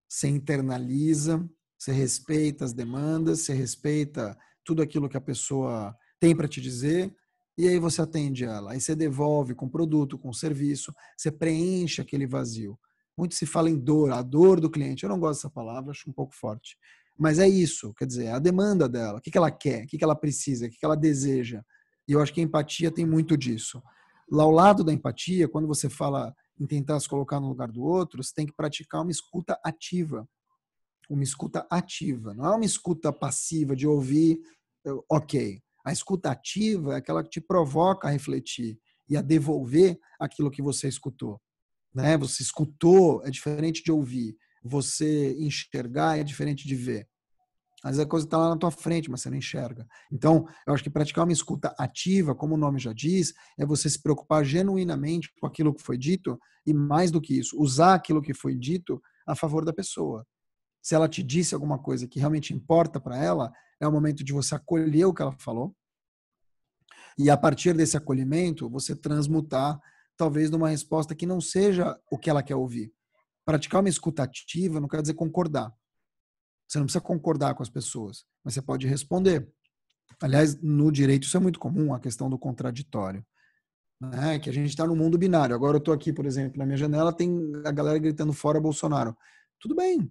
se internaliza, você respeita as demandas, você respeita tudo aquilo que a pessoa tem para te dizer, e aí você atende ela. Aí você devolve com produto, com serviço, você preenche aquele vazio. Muito se fala em dor, a dor do cliente. Eu não gosto dessa palavra, acho um pouco forte. Mas é isso, quer dizer, a demanda dela, o que ela quer, o que ela precisa, o que ela deseja. E eu acho que a empatia tem muito disso. Lá ao lado da empatia, quando você fala em tentar se colocar no lugar do outro, você tem que praticar uma escuta ativa. Uma escuta ativa, não é uma escuta passiva de ouvir, ok. A escuta ativa é aquela que te provoca a refletir e a devolver aquilo que você escutou. Né? Você escutou é diferente de ouvir. Você enxergar é diferente de ver. Às vezes a coisa está lá na tua frente, mas você não enxerga. Então, eu acho que praticar uma escuta ativa, como o nome já diz, é você se preocupar genuinamente com aquilo que foi dito e, mais do que isso, usar aquilo que foi dito a favor da pessoa. Se ela te disse alguma coisa que realmente importa para ela, é o momento de você acolher o que ela falou e, a partir desse acolhimento, você transmutar, talvez, numa resposta que não seja o que ela quer ouvir. Praticar uma escuta ativa não quer dizer concordar. Você não precisa concordar com as pessoas, mas você pode responder. Aliás, no direito isso é muito comum, a questão do contraditório. Né? Que a gente está no mundo binário. Agora eu estou aqui, por exemplo, na minha janela, tem a galera gritando fora Bolsonaro. Tudo bem,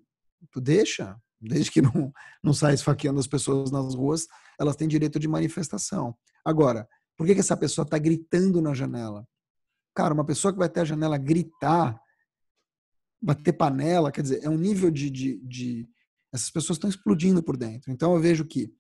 tu deixa. Desde que não saia esfaqueando as pessoas nas ruas, elas têm direito de manifestação. Agora, por que essa pessoa está gritando na janela? Cara, uma pessoa que vai até a janela gritar, bater panela, quer dizer, é um nível de essas pessoas estão explodindo por dentro. Então eu vejo que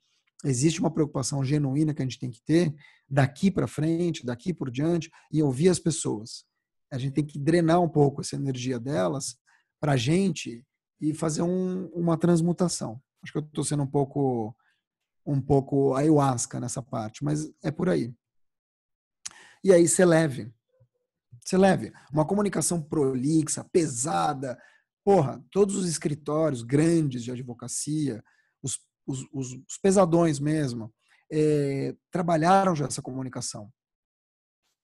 existe uma preocupação genuína que a gente tem que ter daqui para frente, daqui por diante, e ouvir as pessoas. A gente tem que drenar um pouco essa energia delas para a gente e fazer uma transmutação. Acho que eu estou sendo um pouco ayahuasca nessa parte, mas é por aí. E aí ser leve. Ser leve. Uma comunicação prolixa, pesada. Porra, todos os escritórios grandes de advocacia, os pesadões mesmo, trabalharam já essa comunicação.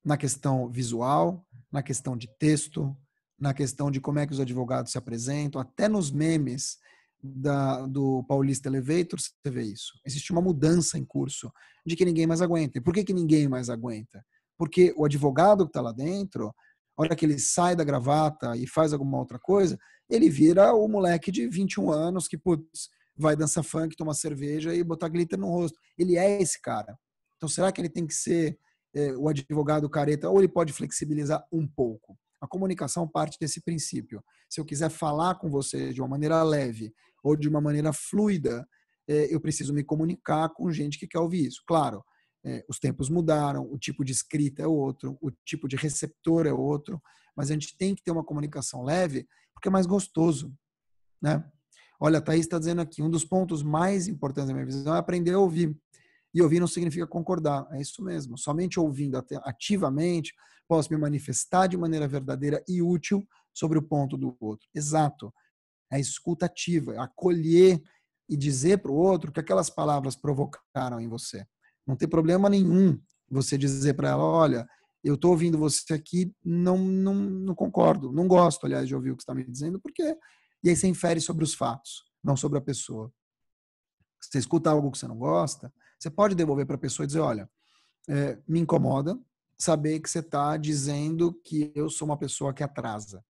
Na questão visual, na questão de texto, na questão de como é que os advogados se apresentam, até nos memes. do Paulista Elevator, você vê isso. Existe uma mudança em curso de que ninguém mais aguenta. E por que ninguém mais aguenta? Porque o advogado que está lá dentro, a hora que ele sai da gravata e faz alguma outra coisa, ele vira o moleque de 21 anos que, putz, vai dançar funk, tomar cerveja e botar glitter no rosto. Ele é esse cara. Então, será que ele tem que ser o advogado careta ou ele pode flexibilizar um pouco? A comunicação parte desse princípio. Se eu quiser falar com você de uma maneira leve ou de uma maneira fluida, eu preciso me comunicar com gente que quer ouvir isso. Claro, os tempos mudaram, o tipo de escrita é outro, o tipo de receptor é outro, mas a gente tem que ter uma comunicação leve porque é mais gostoso, né? Olha, a Thaís está dizendo aqui, um dos pontos mais importantes da minha visão é aprender a ouvir. E ouvir não significa concordar, é isso mesmo. Somente ouvindo ativamente posso me manifestar de maneira verdadeira e útil sobre o ponto do outro. Exato. É a escuta ativa, é acolher e dizer para o outro que aquelas palavras provocaram em você. Não tem problema nenhum você dizer para ela, olha, eu estou ouvindo você aqui, não concordo, não gosto, aliás, de ouvir o que você está me dizendo, porque... E aí você infere sobre os fatos, não sobre a pessoa. Se você escuta algo que você não gosta, você pode devolver para a pessoa e dizer, olha, me incomoda saber que você está dizendo que eu sou uma pessoa que atrasa.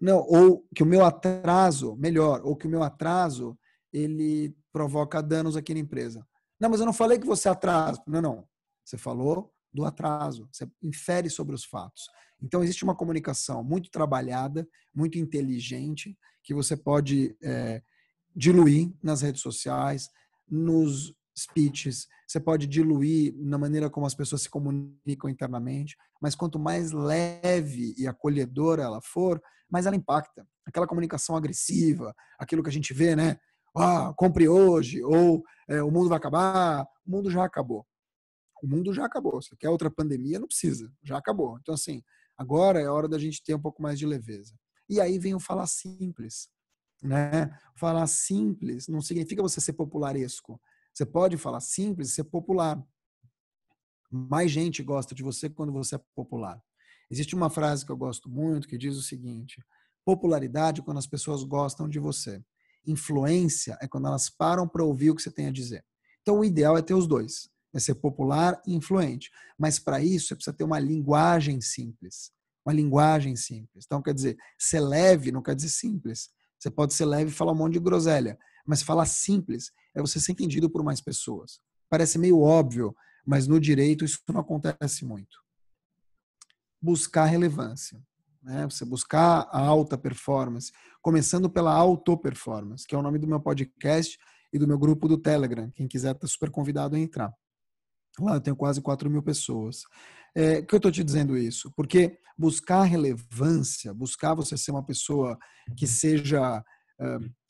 Não, ou que o meu atraso, melhor, ou que o meu atraso, ele provoca danos aqui na empresa. Não, mas eu não falei que você atrasa. Não. Você falou do atraso. Você infere sobre os fatos. Então, existe uma comunicação muito trabalhada, muito inteligente, que você pode diluir nas redes sociais, nos speeches, você pode diluir na maneira como as pessoas se comunicam internamente, mas quanto mais leve e acolhedora ela for, mais ela impacta. Aquela comunicação agressiva, aquilo que a gente vê, né? Compre hoje, ou o mundo vai acabar. O mundo já acabou. O mundo já acabou. Se quer outra pandemia, não precisa. Já acabou. Então, assim, agora é hora da gente ter um pouco mais de leveza. E aí vem o falar simples, né? Falar simples não significa você ser popularesco. Você pode falar simples e ser popular. Mais gente gosta de você quando você é popular. Existe uma frase que eu gosto muito que diz o seguinte: popularidade é quando as pessoas gostam de você. Influência é quando elas param para ouvir o que você tem a dizer. Então, o ideal é ter os dois. É ser popular e influente. Mas, para isso, você precisa ter uma linguagem simples. Uma linguagem simples. Então, quer dizer, ser leve não quer dizer simples. Você pode ser leve e falar um monte de groselha. Mas falar simples é você ser entendido por mais pessoas. Parece meio óbvio, mas no direito isso não acontece muito. Buscar relevância, né? Você buscar a alta performance, começando pela auto-performance, que é o nome do meu podcast e do meu grupo do Telegram. Quem quiser está super convidado a entrar. Lá eu tenho quase 4.000 pessoas. Por que eu estou te dizendo isso? Porque buscar relevância, buscar você ser uma pessoa que seja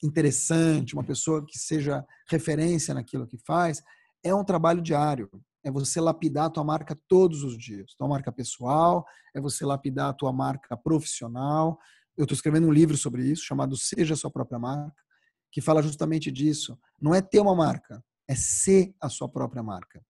interessante, uma pessoa que seja referência naquilo que faz, é um trabalho diário. É você lapidar a tua marca todos os dias. Tua marca pessoal, é você lapidar a tua marca profissional. Eu estou escrevendo um livro sobre isso, chamado Seja a Sua Própria Marca, que fala justamente disso. Não é ter uma marca, é ser a sua própria marca.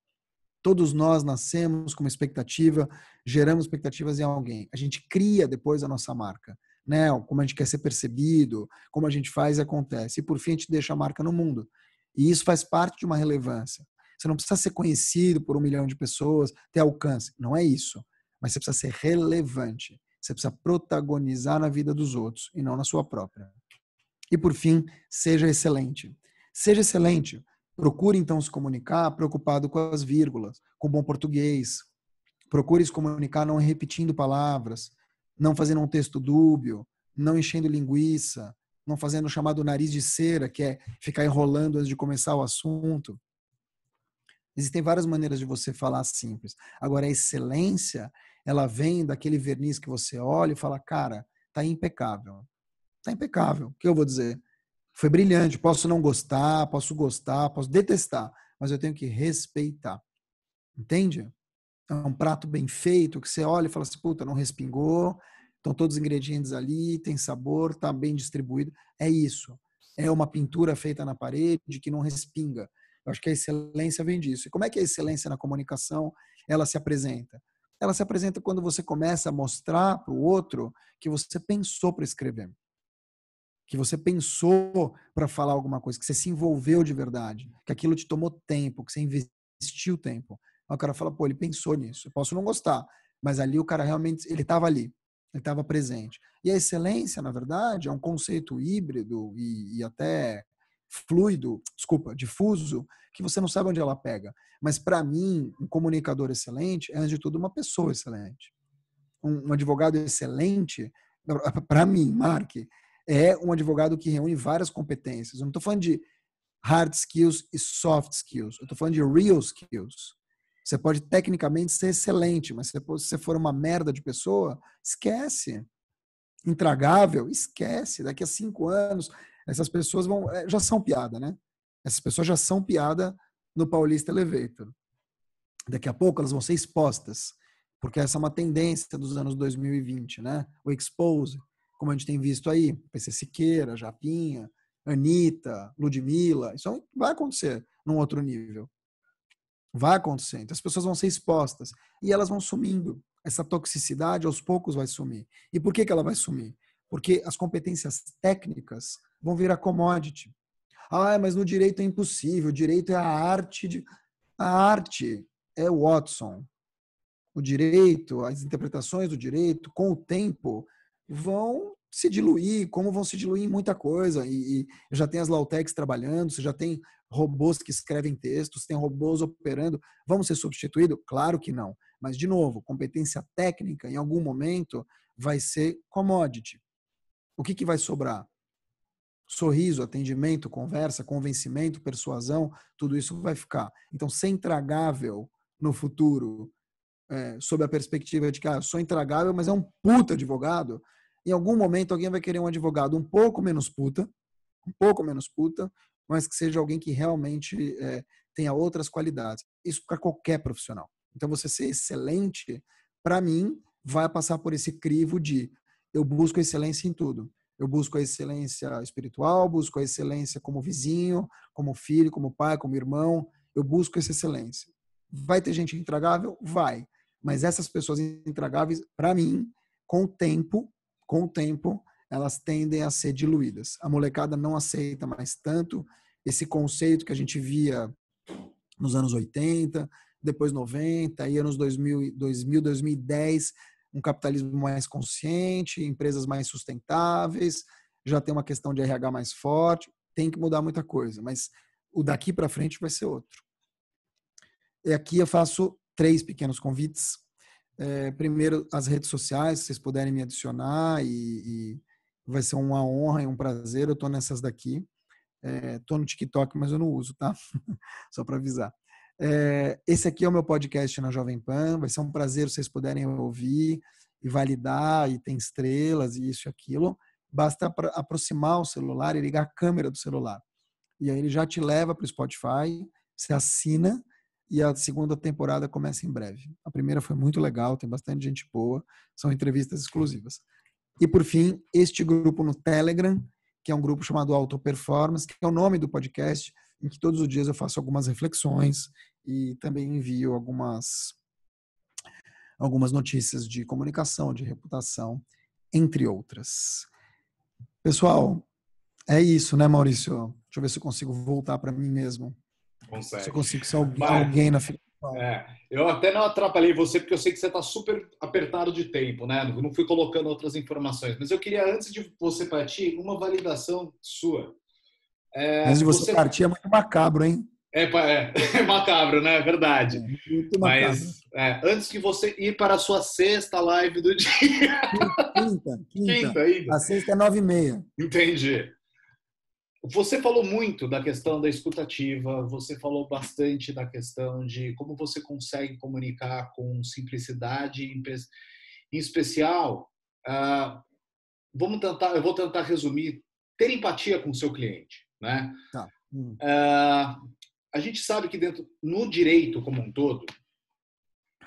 Todos nós nascemos com uma expectativa, geramos expectativas em alguém. A gente cria depois a nossa marca, né? Como a gente quer ser percebido, como a gente faz e acontece. E por fim a gente deixa a marca no mundo. E isso faz parte de uma relevância. Você não precisa ser conhecido por 1 milhão de pessoas, ter alcance. Não é isso. Mas você precisa ser relevante. Você precisa protagonizar na vida dos outros e não na sua própria. E por fim, seja excelente. Seja excelente. Procure, então, se comunicar preocupado com as vírgulas, com bom português. Procure se comunicar não repetindo palavras, não fazendo um texto dúbio, não enchendo linguiça, não fazendo o chamado nariz de cera, que é ficar enrolando antes de começar o assunto. Existem várias maneiras de você falar simples. Agora, a excelência, ela vem daquele verniz que você olha e fala, cara, tá impecável. Tá impecável. O que eu vou dizer? Foi brilhante. Posso não gostar, posso detestar, mas eu tenho que respeitar. Entende? É um prato bem feito que você olha e fala assim, puta, não respingou, estão todos os ingredientes ali, tem sabor, tá bem distribuído. É isso. É uma pintura feita na parede que não respinga. Eu acho que a excelência vem disso. E como é que a excelência na comunicação ela se apresenta? Ela se apresenta quando você começa a mostrar para o outro que você pensou para escrever. que você pensou para falar alguma coisa, que você se envolveu de verdade, que aquilo te tomou tempo, que você investiu tempo. Aí o cara fala, pô, ele pensou nisso. Eu posso não gostar, mas ali o cara realmente, ele estava ali, ele estava presente. E a excelência, na verdade, é um conceito híbrido e até fluido, desculpa, difuso, que você não sabe onde ela pega. Mas para mim, um comunicador excelente é, antes de tudo, uma pessoa excelente. Um advogado excelente, para mim, Mark, é um advogado que reúne várias competências. Eu não estou falando de hard skills e soft skills. Eu estou falando de real skills. Você pode tecnicamente ser excelente, mas se você for uma merda de pessoa, esquece. Intragável, esquece. Daqui a 5 anos, essas pessoas já são piada, né? Essas pessoas já são piada no Paulista Elevator. Daqui a pouco elas vão ser expostas, porque essa é uma tendência dos anos 2020, né? O expose, como a gente tem visto aí, PC Siqueira, Japinha, Anitta, Ludmilla, isso vai acontecer num outro nível. Vai acontecer. Então as pessoas vão ser expostas e elas vão sumindo. Essa toxicidade aos poucos vai sumir. E por que ela vai sumir? Porque as competências técnicas vão virar commodity. Ah, mas no direito é impossível. O direito é a arte de... A arte é o Watson. O direito, as interpretações do direito, com o tempo, vão se diluir, como vão se diluir em muita coisa. E já tem as Lautecs trabalhando, você já tem robôs que escrevem textos, tem robôs operando. Vão ser substituídos? Claro que não. Mas, de novo, competência técnica, em algum momento, vai ser commodity. O que vai sobrar? Sorriso, atendimento, conversa, convencimento, persuasão, tudo isso vai ficar. Então, ser intragável no futuro, sob a perspectiva de que eu sou intragável, mas é um puta advogado, em algum momento alguém vai querer um advogado um pouco menos puta, mas que seja alguém que realmente tenha outras qualidades. Isso para qualquer profissional. Então, você ser excelente, para mim, vai passar por esse crivo de eu busco excelência em tudo. Eu busco a excelência espiritual, busco a excelência como vizinho, como filho, como pai, como irmão. Eu busco essa excelência. Vai ter gente intragável? Vai. Mas essas pessoas intragáveis, para mim, com o tempo, elas tendem a ser diluídas. A molecada não aceita mais tanto esse conceito que a gente via nos anos 80, depois 90, aí anos 2000, 2010, um capitalismo mais consciente, empresas mais sustentáveis, já tem uma questão de RH mais forte, tem que mudar muita coisa, mas o daqui para frente vai ser outro. E aqui eu faço 3 pequenos convites. Primeiro, as redes sociais, se vocês puderem me adicionar, e vai ser uma honra e um prazer. Eu estou nessas daqui. Estou no TikTok, mas eu não uso, tá? Só para avisar. Esse aqui é o meu podcast na Jovem Pan. Vai ser um prazer se vocês puderem ouvir e validar, e tem estrelas e isso e aquilo. Basta aproximar o celular e ligar a câmera do celular. E aí ele já te leva para o Spotify, você assina, e a segunda temporada começa em breve. A primeira foi muito legal, tem bastante gente boa, são entrevistas exclusivas. E por fim, este grupo no Telegram, que é um grupo chamado Auto Performance, que é o nome do podcast, em que todos os dias eu faço algumas reflexões e também envio algumas notícias de comunicação, de reputação, entre outras. Pessoal, é isso, né, Maurício? Deixa eu ver se eu consigo voltar para mim mesmo. Consegue. Se eu consigo ser alguém na ficção. Eu até não atrapalhei você, porque eu sei que você está super apertado de tempo, né? Não fui colocando outras informações. Mas eu queria, antes de você partir, uma validação sua. Antes de você partir, é muito macabro, hein? É macabro, né? É verdade. Muito macabro. Mas antes de você ir para a sua sexta live do dia. Quinta ainda. A sexta é 9h30. Entendi. Você falou muito da questão da escutativa, você falou bastante da questão de como você consegue comunicar com simplicidade, em especial, eu vou tentar resumir, ter empatia com o seu cliente, né? Tá. A gente sabe que no direito como um todo,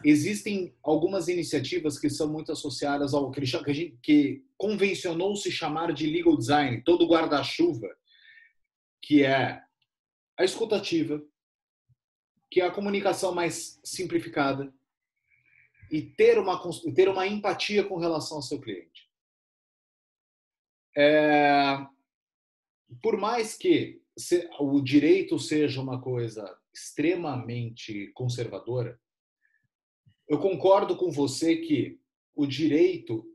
existem algumas iniciativas que são muito associadas ao que convencionou se chamar de legal design, todo guarda-chuva, que é a escutativa, que é a comunicação mais simplificada e ter uma empatia com relação ao seu cliente. por mais que o direito seja uma coisa extremamente conservadora, eu concordo com você que o direito,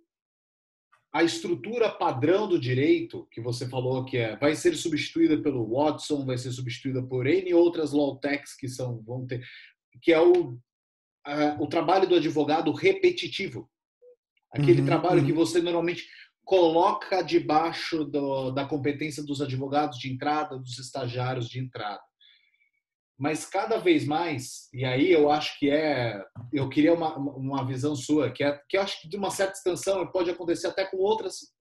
a estrutura padrão do direito, que você falou que vai ser substituída pelo Watson, vai ser substituída por N outras law techs que vão ter, que é o trabalho do advogado repetitivo. Aquele trabalho que você normalmente coloca debaixo da competência dos advogados de entrada, dos estagiários de entrada. Mas cada vez mais, e aí eu acho que eu queria uma visão sua, que eu acho que de uma certa extensão pode acontecer até com outras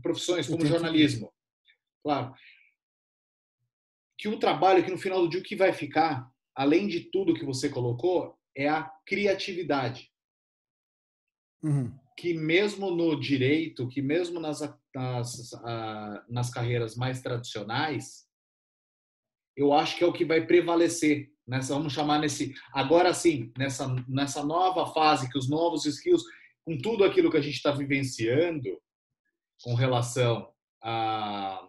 profissões, como jornalismo. Claro. Que o trabalho, que no final do dia o que vai ficar, além de tudo que você colocou, é a criatividade. Que mesmo no direito, que mesmo nas carreiras mais tradicionais, eu acho que é o que vai prevalecer vamos chamar agora sim, nessa nova fase, que os novos skills, com tudo aquilo que a gente está vivenciando com relação à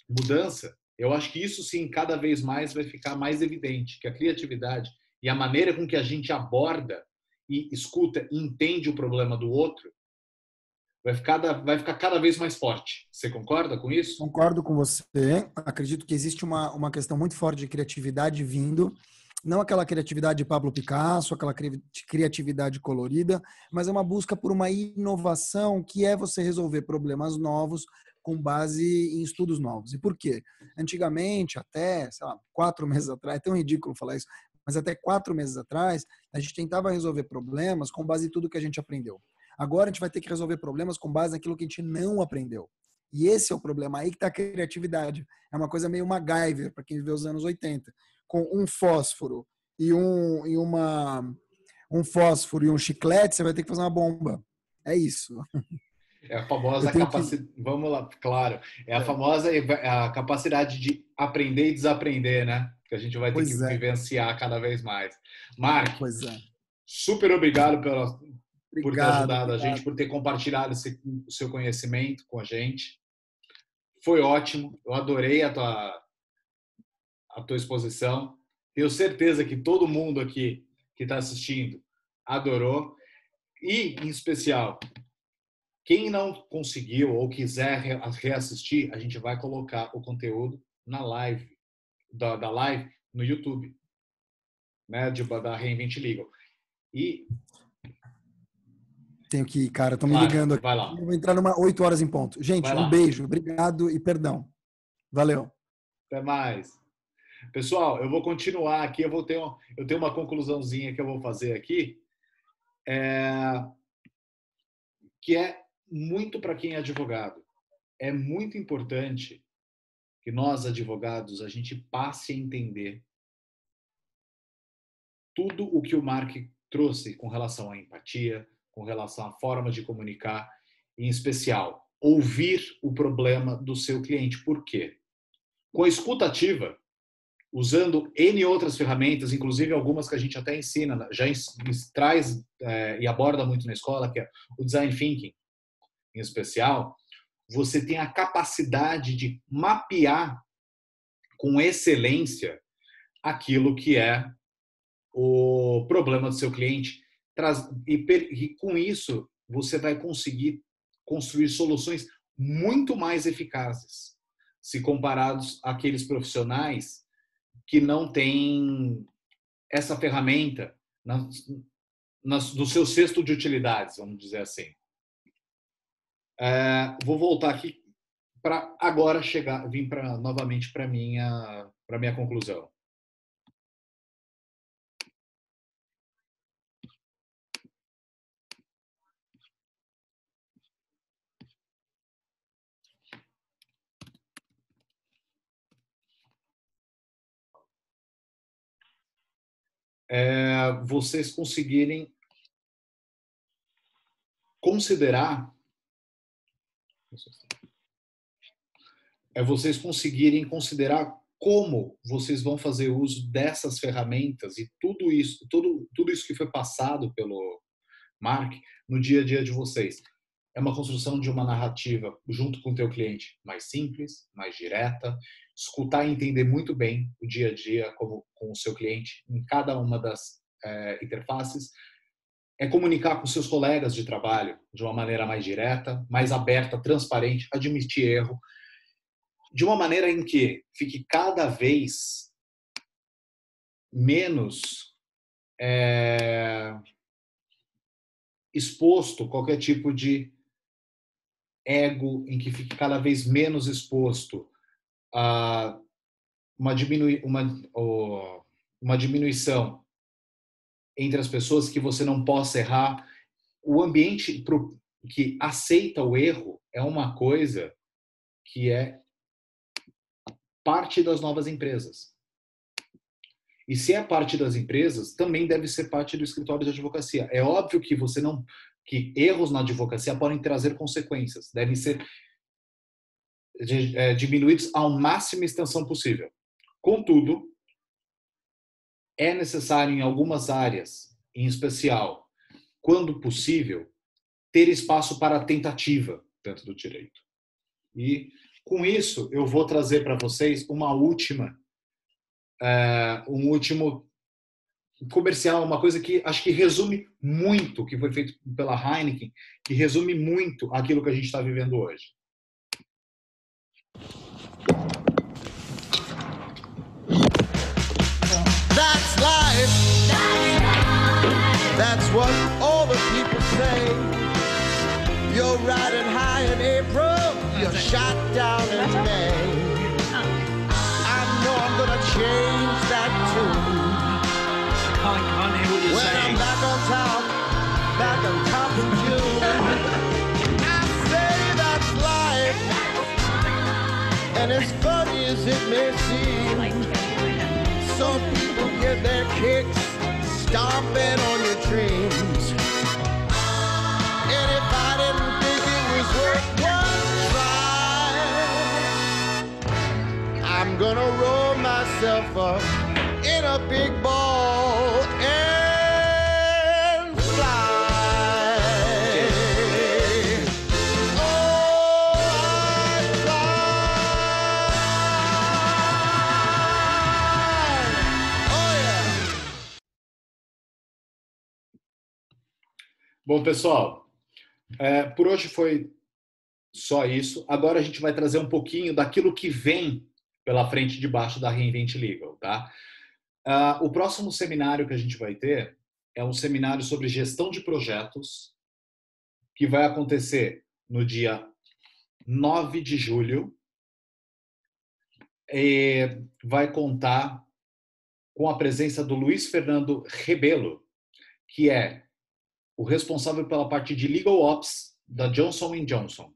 mudança, eu acho que isso sim, cada vez mais vai ficar mais evidente, que a criatividade e a maneira com que a gente aborda e escuta e entende o problema do outro vai ficar cada vez mais forte. Você concorda com isso? Concordo com você. Acredito que existe uma questão muito forte de criatividade vindo. Não aquela criatividade de Pablo Picasso, aquela criatividade colorida, mas é uma busca por uma inovação que é você resolver problemas novos com base em estudos novos. E por quê? Antigamente, até, sei lá, 4 meses atrás, é tão ridículo falar isso, mas até 4 meses atrás, a gente tentava resolver problemas com base em tudo que a gente aprendeu. Agora a gente vai ter que resolver problemas com base naquilo que a gente não aprendeu. E esse é o problema, aí que está a criatividade. É uma coisa meio MacGyver, para quem viveu os anos 80. Com um fósforo um fósforo e um chiclete, você vai ter que fazer uma bomba. É isso. É a famosa capacidade. Vamos lá, claro. É a famosa a capacidade de aprender e desaprender, né? Que a gente vai ter que vivenciar cada vez mais. Mark, super obrigado por ter ajudado a gente, por ter compartilhado o seu conhecimento com a gente. Foi ótimo. Eu adorei a tua exposição. Tenho certeza que todo mundo aqui que está assistindo adorou. E, em especial, quem não conseguiu ou quiser reassistir, a gente vai colocar o conteúdo na live, da live no YouTube, né, da Reinvent Legal. E tenho que ir, cara, estão me ligando aqui. Vai lá. Eu vou entrar numa 8 horas em ponto. Gente, um beijo, obrigado e perdão. Valeu. Até mais. Pessoal, eu vou continuar aqui, eu tenho uma conclusãozinha que eu vou fazer aqui, que é muito para quem é advogado. É muito importante que nós, advogados, a gente passe a entender tudo o que o Mark trouxe com relação à empatia, com relação à forma de comunicar, em especial, ouvir o problema do seu cliente. Por quê? Com a escuta ativa, usando N outras ferramentas, inclusive algumas que a gente até ensina, já traz e aborda muito na escola, que é o Design Thinking, em especial, você tem a capacidade de mapear com excelência aquilo que é o problema do seu cliente. E com isso, você vai conseguir construir soluções muito mais eficazes, se comparados àqueles profissionais que não têm essa ferramenta no seu cesto de utilidades, vamos dizer assim. Vou voltar aqui para agora vir novamente para minha conclusão. Vocês conseguirem considerar como vocês vão fazer uso dessas ferramentas e tudo isso que foi passado pelo Mark no dia a dia de vocês. é uma construção de uma narrativa junto com o teu cliente mais simples, mais direta, escutar e entender muito bem o dia a dia com o seu cliente em cada uma das interfaces, é comunicar com seus colegas de trabalho de uma maneira mais direta, mais aberta, transparente, admitir erro, de uma maneira em que fique cada vez menos exposto qualquer tipo de ego, em que fique cada vez menos exposto a uma diminuição entre as pessoas, que você não possa errar. O ambiente que aceita o erro é uma coisa que é parte das novas empresas. E se é parte das empresas, também deve ser parte do escritório de advocacia. É óbvio que que erros na advocacia podem trazer consequências, devem ser diminuídos ao máxima extensão possível. Contudo, é necessário em algumas áreas, em especial, quando possível, ter espaço para a tentativa dentro do direito. E com isso, eu vou trazer para vocês um último comercial, uma coisa que acho que resume muito, que foi feito pela Heineken, que resume muito aquilo que a gente está vivendo hoje. That's life. That's what all the people say. You're riding high in April, you're shot down in May. I know I'm gonna change that too. I can't hear what you're When saying. I'm back on top in June. I say that's life, and as funny as it may seem, some people get their kicks stomping on your dreams. And if I didn't think it was worth one try, I'm gonna roll myself up in a big ball and fly. Oh, I fly. Oh, yeah. Bom, pessoal, por hoje foi só isso. Agora a gente vai trazer um pouquinho daquilo que vem pela frente de baixo da Reinvent Legal, tá? O próximo seminário que a gente vai ter é um seminário sobre gestão de projetos, que vai acontecer no dia 9 de julho. E vai contar com a presença do Luiz Fernando Rebelo, que é o responsável pela parte de Legal Ops da Johnson & Johnson,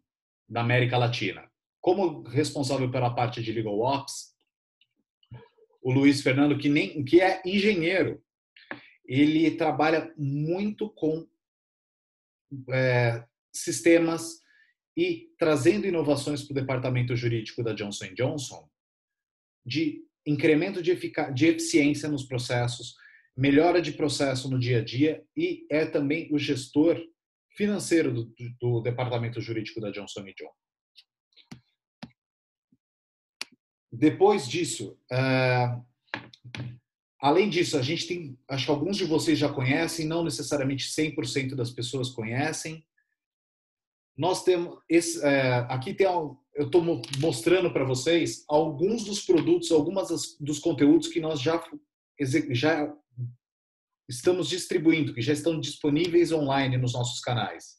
da América Latina. Como responsável pela parte de Legal Ops, o Luiz Fernando, que é engenheiro, ele trabalha muito com sistemas e trazendo inovações para o departamento jurídico da Johnson & Johnson, de incremento de eficiência nos processos, melhora de processo no dia a dia, e é também o gestor financeiro do departamento jurídico da Johnson & Johnson. Depois disso, além disso, a gente tem, acho que alguns de vocês já conhecem, não necessariamente 100% das pessoas conhecem. Nós temos, aqui eu estou mostrando para vocês alguns dos produtos, dos conteúdos que nós já estamos distribuindo, que já estão disponíveis online nos nossos canais.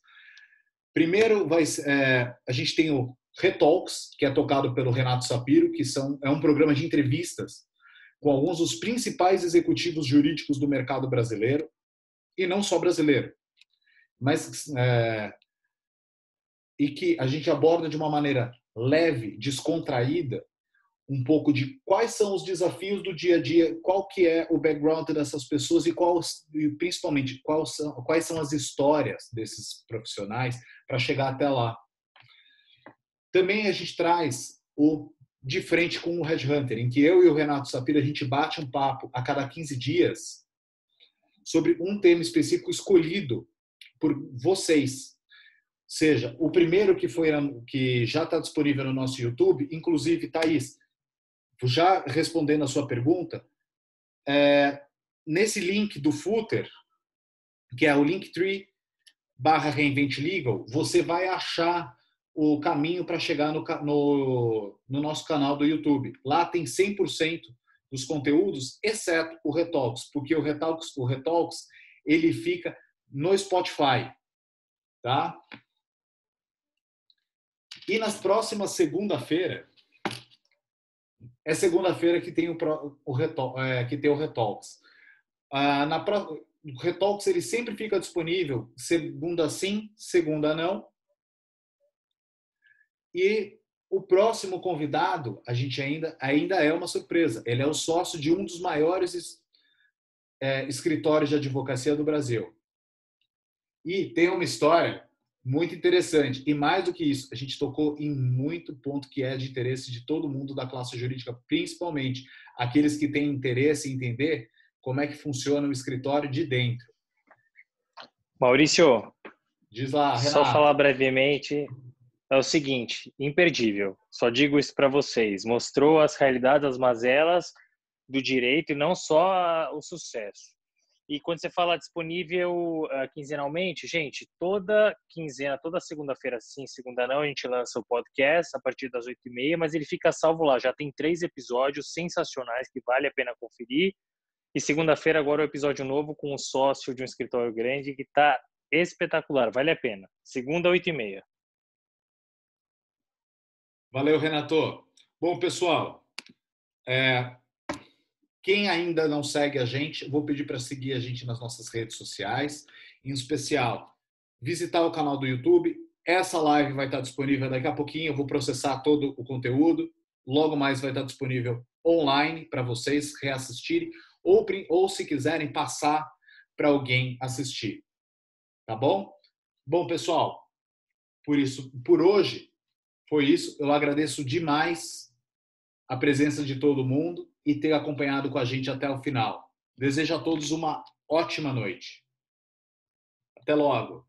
Primeiro, a gente tem o Retalks, que é tocado pelo Renato Sapiro, que é um programa de entrevistas com alguns dos principais executivos jurídicos do mercado brasileiro, e não só brasileiro, mas e que a gente aborda de uma maneira leve, descontraída, um pouco de quais são os desafios do dia a dia, qual que é o background dessas pessoas e principalmente quais são as histórias desses profissionais para chegar até lá. Também a gente traz o De Frente com o Headhunter, em que eu e o Renato Sapiro a gente bate um papo a cada 15 dias sobre um tema específico escolhido por vocês. Seja, o primeiro que já está disponível no nosso YouTube, inclusive, Thaís, já respondendo a sua pergunta, nesse link do footer, que é o Linktree/Reinvent Legal, você vai achar o caminho para chegar no nosso canal do YouTube. Lá tem 100% dos conteúdos, exceto o Retalks, porque o Retalks ele fica no Spotify, tá? E nas próximas segunda-feira, é segunda-feira que tem o Retalks. O Retalks ele sempre fica disponível segunda sim, segunda não. E o próximo convidado, a gente ainda é uma surpresa. Ele é o sócio de um dos maiores escritórios de advocacia do Brasil. E tem uma história muito interessante. E mais do que isso, a gente tocou em muito ponto que é de interesse de todo mundo da classe jurídica, principalmente aqueles que têm interesse em entender como é que funciona o escritório de dentro. Maurício, diz lá, Renato. Só falar brevemente, é o seguinte, imperdível. Só digo isso para vocês. Mostrou as realidades, as mazelas do direito e não só o sucesso. E quando você fala disponível quinzenalmente, gente, toda quinzena, toda segunda-feira sim, segunda não, a gente lança o podcast a partir das 8h30, mas ele fica salvo lá. Já tem 3 episódios sensacionais que vale a pena conferir. E segunda-feira agora o episódio novo com o sócio de um escritório grande que está espetacular, vale a pena. Segunda, 8h30. Valeu, Renato. Bom, pessoal, quem ainda não segue a gente, vou pedir para seguir a gente nas nossas redes sociais, em especial, visitar o canal do YouTube. Essa live vai estar disponível daqui a pouquinho, eu vou processar todo o conteúdo. Logo mais vai estar disponível online para vocês reassistirem ou se quiserem passar para alguém assistir. Tá bom? Bom, pessoal, por hoje foi isso. Eu agradeço demais a presença de todo mundo e ter acompanhado com a gente até o final. Desejo a todos uma ótima noite. Até logo.